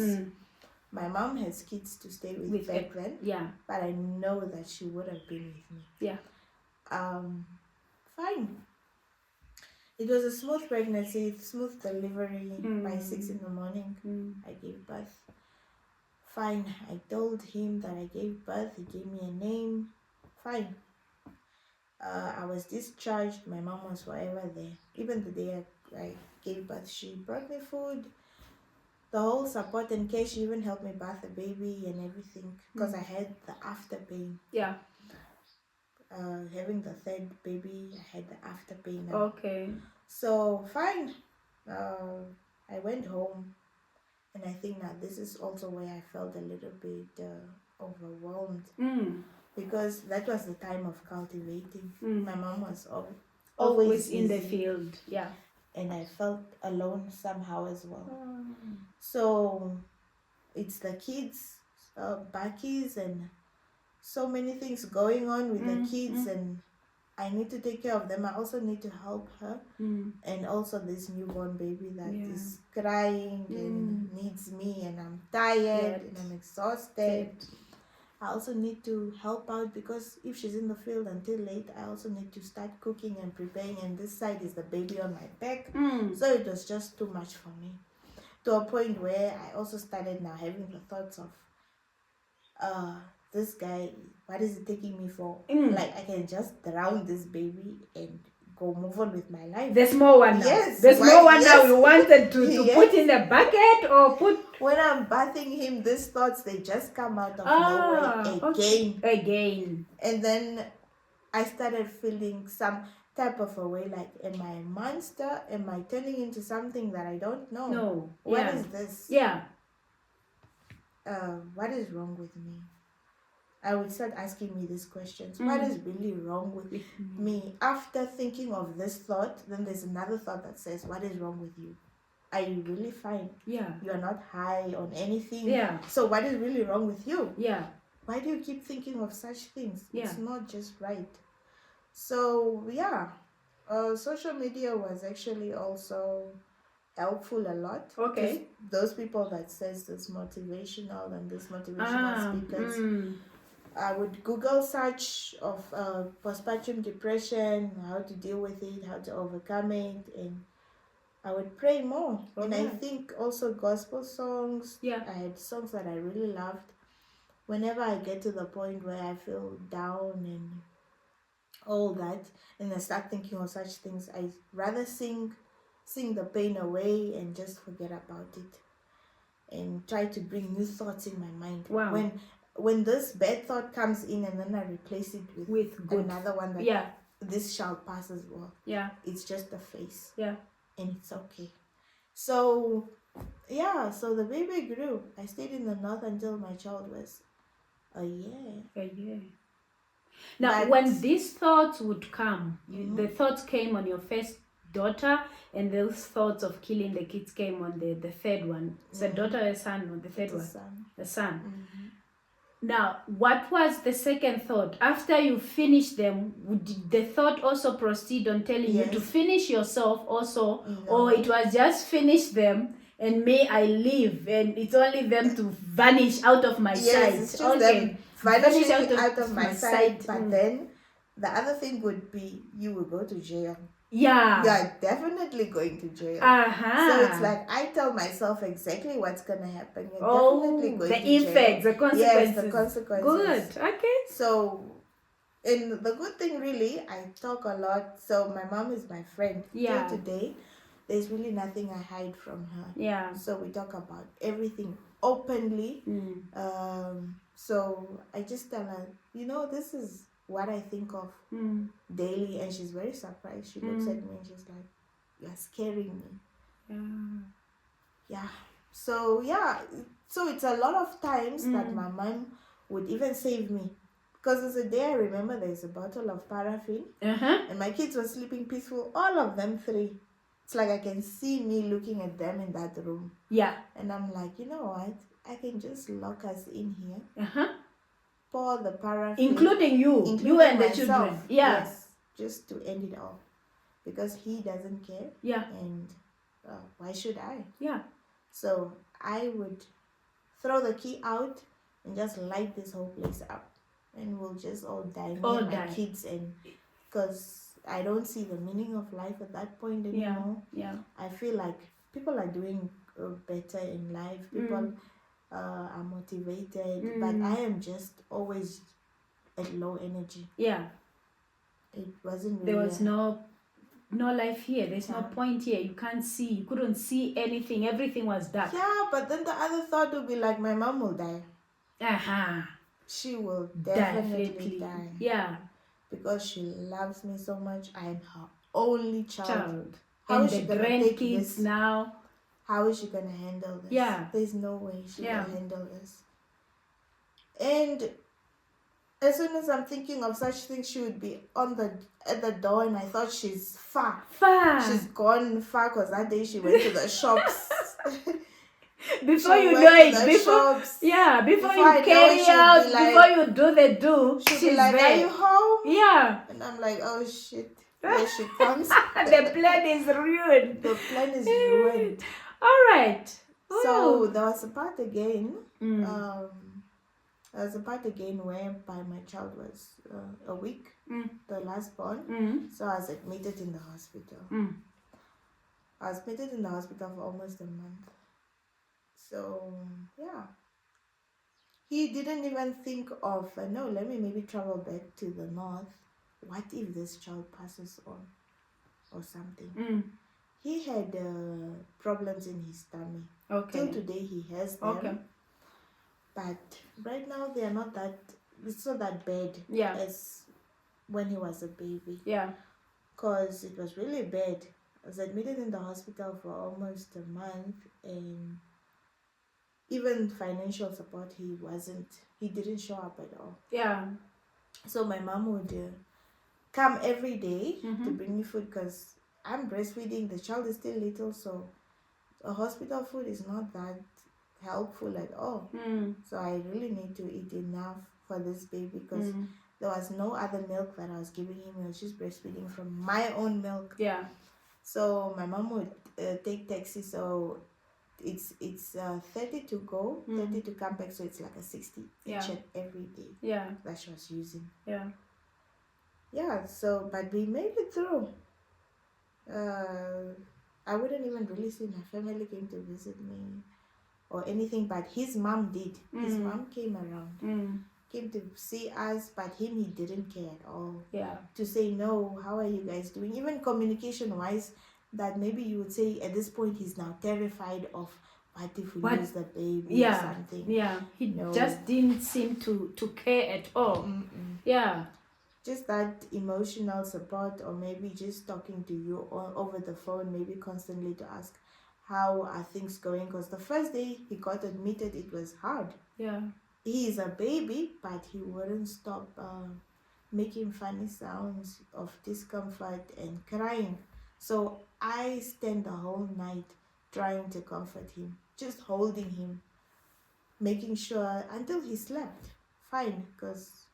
my mom has kids to stay with back then. Yeah. But I know that she would have been with me. Yeah. Fine. It was a smooth pregnancy, smooth delivery. By 6 in the morning, I gave birth. Fine. I told him that I gave birth. He gave me a name. Fine. I was discharged. My mom was forever there. Even the day I gave birth, she brought me food, the whole support and care. She even helped me bath the baby and everything, because I had the after pain. Yeah. Having the third baby, I had the after pain. Okay. So fine. I went home, and I think that this is also where I felt a little bit overwhelmed. Because that was the time of cultivating. My mom was always in the field. Yeah. And I felt alone somehow as well. So it's the kids, Bakis, and so many things going on with the kids, and I need to take care of them. I also need to help her, and also this newborn baby that is crying and needs me, and I'm tired and I'm exhausted. I also need to help out, because if she's in the field until late, I also need to start cooking and preparing, and this side is the baby on my back. So it was just too much for me, to a point where I also started now having the thoughts of, this guy, what is it taking me for? Like, I can just drown this baby and go move on with my life. The small one now. Yes. The small one now you wanted to put in the bucket or put... When I'm bathing him, these thoughts, they just come out of nowhere again. And then I started feeling some type of a way, like, am I a monster? Am I turning into something that I don't know? No. What is this? Yeah. What is wrong with me? I would start asking me these questions. What is really wrong with me? After thinking of this thought, then there's another thought that says, what is wrong with you? Are you really fine? Yeah. You are not high on anything. Yeah. So what is really wrong with you? Yeah. Why do you keep thinking of such things? Yeah. It's not just right. So yeah, social media was actually also helpful a lot. Okay. Those people that says this motivational and this motivational speakers, I would Google search of postpartum depression, how to deal with it, how to overcome it, and I would pray more. And I think also gospel songs. Yeah. I had songs that I really loved. Whenever I get to the point where I feel down and all that, and I start thinking of such things, I rather sing sing the pain away and just forget about it and try to bring new thoughts in my mind. Wow. When this bad thought comes in and then I replace it With good. another one that Yeah. this shall pass as well. Yeah. It's just a phase. Yeah. And it's okay. So yeah, so the baby grew. I stayed in the north until my child was a year. A year. Now, But- when these thoughts would come, Mhm. the thoughts came on your first daughter, and those thoughts of killing the kids came on the third one. It's a daughter or a son on the third The one? son. A son. Mhm. Now, what was the second thought? After you finished them, would the thought also proceed on telling you to Yes. finish yourself also? No. Or it was just finish them and may I live and it's only them to vanish out of my Yes, sight? it's just them Vanish vanishing out of my my sight. sight. But Mm. then the other thing would be you will go to jail. Yeah. You are definitely going to jail. Uh-huh. So it's like I tell myself exactly what's gonna happen. You're oh, definitely going the to jail. effects, the consequences. Yes, the consequences. Good. Okay. So, and the good thing really, I talk a lot. So my mom is my friend. Yeah. Till today, there's really nothing I hide from her. Yeah. So we talk about everything openly. Mm. So I just tell her, this is what I think of Mm. daily, and she's very surprised. She looks at me and she's like, "You're scaring me." Yeah. Yeah. So yeah, so it's a lot of times that Mm. my mom would even save me, because there's a day I remember there's a bottle of paraffin Uh-huh. and my kids were sleeping peaceful, all of them three. It's like I can see me looking at them in that room, Yeah. and I'm like, you know what? I can just lock us in here, Uh-huh. pour the paraffin, Including you including and the myself. children. Yeah. Yes, just to end it all, because he doesn't care, Yeah. and why should I? Yeah. So I would throw the key out and just light this whole place up, and we'll just all die. Me All and my die. kids, and because I don't see the meaning of life at that point Yeah. anymore. Yeah. I feel like people are doing better in life. People are motivated, but I am just always at low energy. Yeah. It wasn't really. There was no life here. There's no Yeah. point here. You can't see. You couldn't see anything. Everything was dark. Yeah, but then the other thought would be like, my mom will die. Uh-huh. She will definitely die. Yeah. Because she loves me so much. I am her only child. How And is she the gonna take grandkids this? now. How is she gonna handle this? Yeah. There's no way she Yeah. will handle this. And as soon as I'm thinking of such things, she would be at the door, and I thought she's far. Far. She's gone far, because that day she went to the shops. Before She you went know to it, the before shops. before Before I you know it, carry she'll out, be like- before you do the do, She'll she's be like, there. "Are you home?" Yeah. And I'm like, "Oh shit!" Here she comes. The plan is ruined. The plan is ruined. All right. So there was a part again. Mm. There was a part again whereby my child was a week, the last born. So I was admitted in the hospital. I was admitted in the hospital for almost a month. So yeah, he didn't even think of no. Let me maybe travel back to the north. What if this child passes on, or something? He had problems in his tummy. Okay. Till today he has them. Okay. But right now they are not that. It's not that bad. Yeah. As when he was a baby. Yeah. Cause it was really bad. I was admitted in the hospital for almost a month, and even financial support he didn't show up at all. Yeah. So my mom would come every day Mm-hmm. to bring me food, because I'm breastfeeding. The child is still little, so a hospital food is not that helpful at all. So I really need to eat enough for this baby, because there was no other milk that I was giving him. I was just breastfeeding from my own milk. Yeah. So my mom would take taxi, so it's 30 to go, 30 to come back, so it's like a 60 Yeah. each and every day Yeah. that she was using. Yeah. Yeah, so but we made it through. I wouldn't even really say my family came to visit me or anything, but his mom did. His mom came around, came to see us, but he didn't care at all. Yeah. To say, no, how are you guys doing? Even communication wise, that maybe you would say at this point he's now terrified of what if we What- lose the baby or Yeah, something. yeah. He No. just didn't seem to care at all. Mm-mm. Yeah. Just that emotional support, or maybe just talking to you over the phone, maybe constantly to ask how are things going, because the first day he got admitted it was hard. Yeah. He is a baby, but he wouldn't stop making funny sounds of discomfort and crying. So I spent the whole night trying to comfort him, just holding him, making sure until he slept fine. Because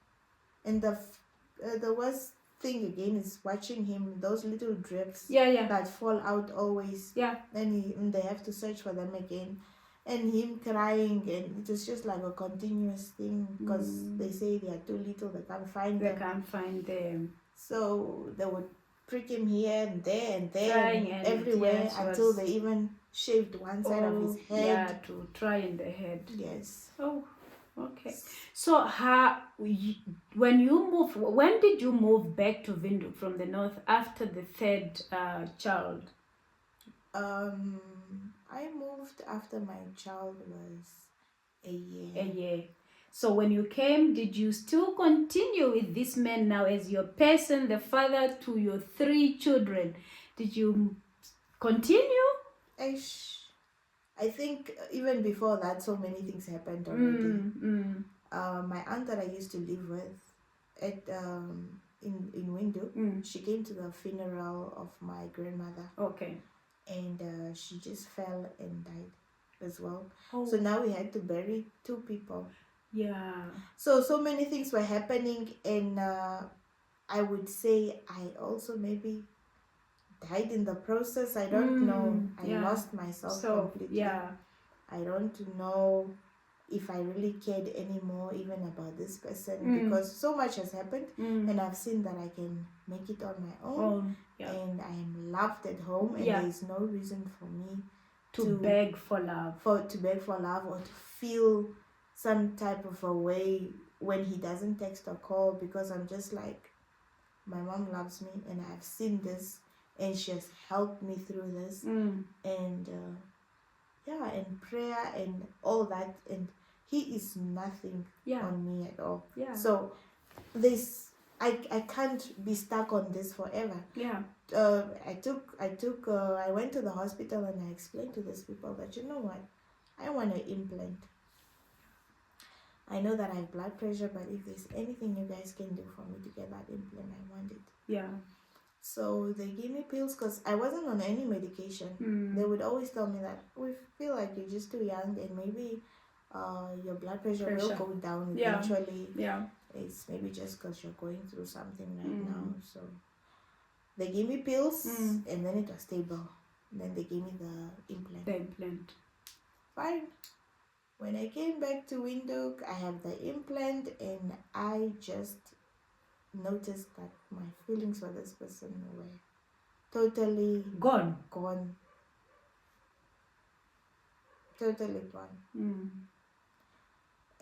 and the worst thing again is watching him, those little drips Yeah. that fall out always. Yeah. And they have to search for them again, and him crying, and it was just like a continuous thing, because they say they are too little, they can't find They them. can't find them. So they would prick him here and there and there Trying and and everywhere, yes, until was they even shaved one side of his head. Yeah, to try in the head. Yes. Oh, okay. So when did you move back to Windhoek from the north after the third child? I moved after my child was a year. A year. So when you came, did you still continue with this man now as your person, the father to your 3 children? Did you continue? I think even before that, so many things happened already. My aunt that I used to live with at in Windhoek, she came to the funeral of my grandmother. Okay. And she just fell and died as well. Oh. So now we had to bury 2 people. Yeah. So many things were happening, and I would say I also maybe died in the process. I don't know. I lost myself completely. Yeah. I don't know if I really cared anymore even about this person, because so much has happened, and I've seen that I can make it on my own. And I am loved at home, and there is no reason for me to beg for love. To beg for love, or to feel some type of a way when he doesn't text or call, because I'm just like, my mom loves me, and I've seen this, and she has helped me through this. And and prayer and all that, and he is nothing on me at all. So this, I can't be stuck on this forever. I went to the hospital, and I explained to these people that, you know what, I want an implant. I know that I have blood pressure, but if there's anything you guys can do for me to get that implant, I want it. So they gave me pills, because I wasn't on any medication. They would always tell me that we feel like you're just too young, and maybe your blood pressure will go down eventually. It's maybe just because you're going through something right now. So they gave me pills, and then it was stable. And then they gave me the implant. Fine. When I came back to Windhoek, I have the implant, and I just noticed that my feelings for this person were totally gone. Totally gone.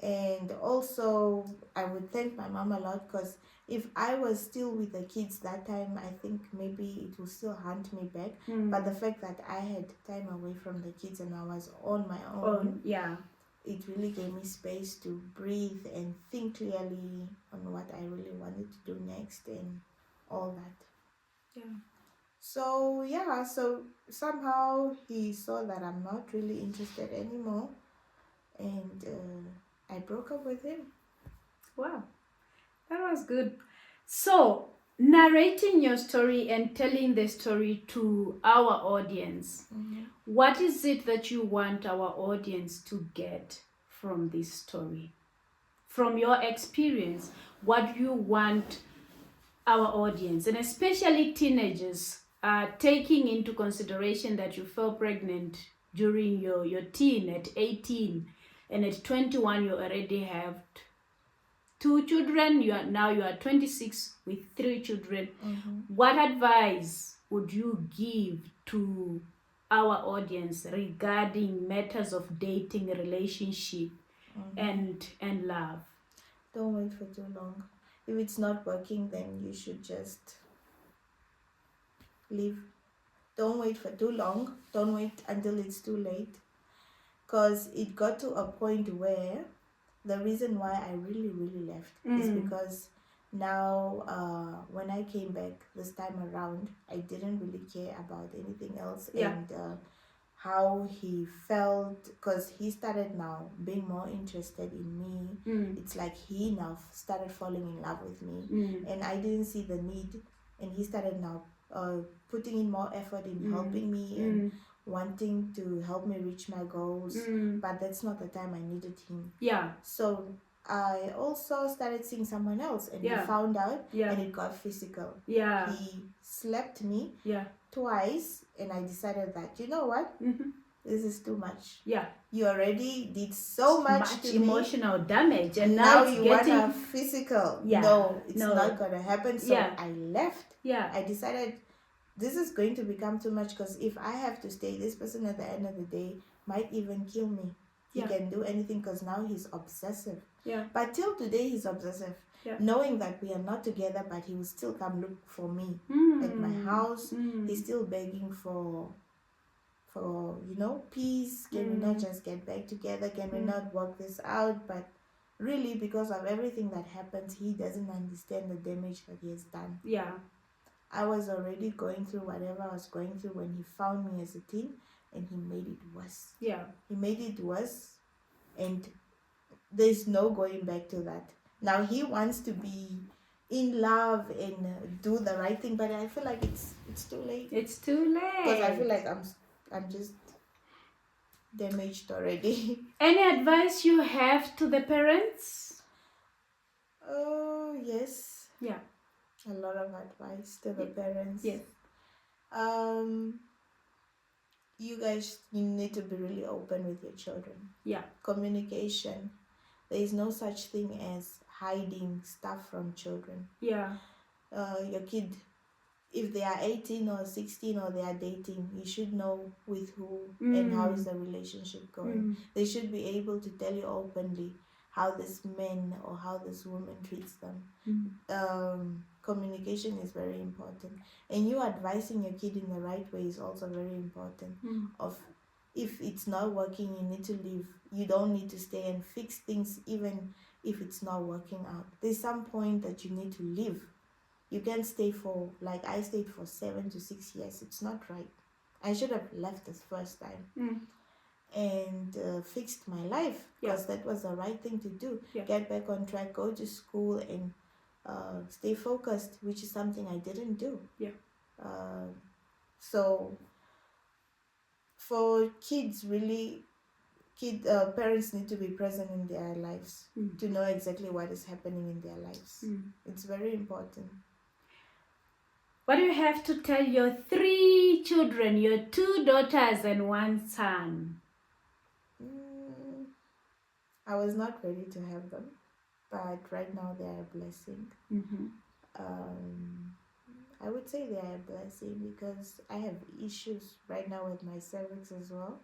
And also, I would thank my mom a lot, because if I was still with the kids that time, I think maybe it would still hunt me back. But the fact that I had time away from the kids and I was on my own, it really gave me space to breathe and think clearly on what I really wanted to do next and all that. So somehow he saw that I'm not really interested anymore, and I broke up with him. Wow, that was good. So, narrating your story and telling the story to our audience, what is it that you want our audience to get from this story? From your experience, what do you want our audience, and especially teenagers, taking into consideration that you fell pregnant during your teen at 18, and at 21 you already have 2 children, you are 26 with 3 children. What advice would you give to our audience regarding matters of dating, relationship, and love? Don't wait for too long. If it's not working, then you should just leave. don't wait for too long. Don't wait until it's too late. Because it got to a point where the reason why I really, really left is because now when I came back this time around, I didn't really care about anything else. And how he felt, because he started now being more interested in me. It's like he now started falling in love with me, and I didn't see the need, and he started now putting in more effort in helping me and wanting to help me reach my goals. But that's not the time I needed him. So I also started seeing someone else, and he found out, and it got physical. He slapped me twice, and I decided that, you know what, this is too much. You already did so much to emotional damage, and now it's you want a physical. No, it's not gonna happen. So I left. I decided this is going to become too much, because if I have to stay, this person at the end of the day might even kill me. He can do anything, because now he's obsessive. But till today he's obsessive. Knowing that we are not together, but he will still come look for me at my house. He's still begging for peace. Can we not just get back together? Can we not work this out? But really, because of everything that happens, he doesn't understand the damage that he has done. I was already going through whatever I was going through when he found me as a teen, and he made it worse. He made it worse, and there's no going back to that. Now he wants to be in love and do the right thing, but I feel like it's too late. It's too late. Because I feel like I'm just damaged already. Any advice you have to the parents? Oh, yes. A lot of advice to the parents. You guys, you need to be really open with your children. Communication. There is no such thing as hiding stuff from children. Your kid, if they are 18 or 16 or they are dating, you should know with who and how is the relationship going. They should be able to tell you openly how this man or how this woman treats them. Communication is very important, and you advising your kid in the right way is also very important. If it's not working, you need to leave. You don't need to stay and fix things even if it's not working out. There's some point that you need to leave. You can't stay for, like I stayed for 7 to 6 years. It's not right. I should have left the first time and fixed my life, because that was the right thing to do. Get back on track, go to school, and stay focused, which is something I didn't do. So for kids, really, parents need to be present in their lives to know exactly what is happening in their lives. It's very important. What do you have to tell your 3 children, your 2 daughters and 1 son? I was not ready to have them, but right now they are a blessing. I would say they are a blessing because I have issues right now with my cervix as well.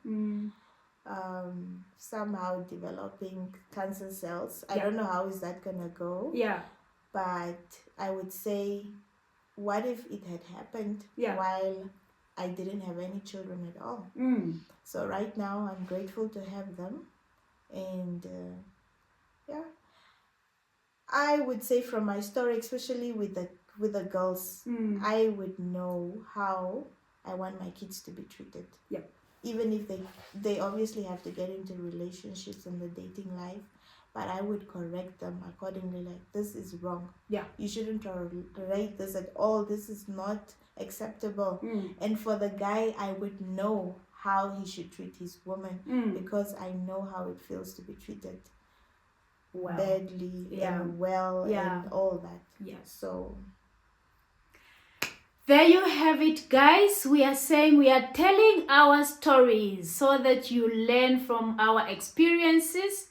Somehow developing cancer cells. I don't know how is that gonna go. But I would say, what if it had happened while I didn't have any children at all? So right now I'm grateful to have them, and I would say from my story, especially with the girls, I would know how I want my kids to be treated. Even if they obviously have to get into relationships and the dating life, but I would correct them accordingly. Like, this is wrong. You shouldn't tolerate this at all. This is not acceptable. And for the guy, I would know how he should treat his woman, because I know how it feels to be treated badly and and all that. So there you have it, guys. We are telling our stories so that you learn from our experiences.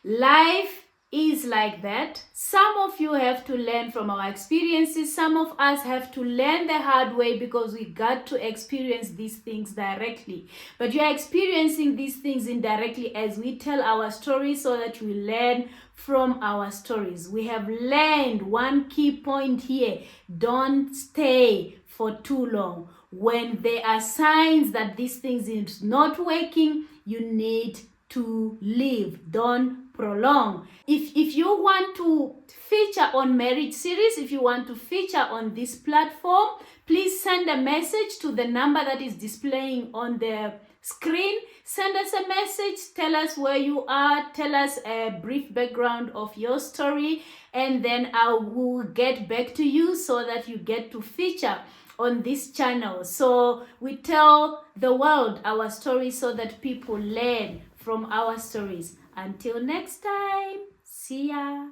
Life is like that. Some of you have to learn from our experiences. Some of us have to learn the hard way because we got to experience these things directly. But you are experiencing these things indirectly as we tell our stories so that we learn from our stories. We have learned one key point here. Don't stay for too long. when there are signs that these things is not working, you need to leave. Don't prolong. If you want to feature on Merit Series, if you want to feature on this platform, please send a message to the number that is displaying on the screen. Send us a message, tell us where you are, tell us a brief background of your story, and then I will get back to you so that you get to feature on this channel. So we tell the world our stories so that people learn from our stories. Until next time, see ya.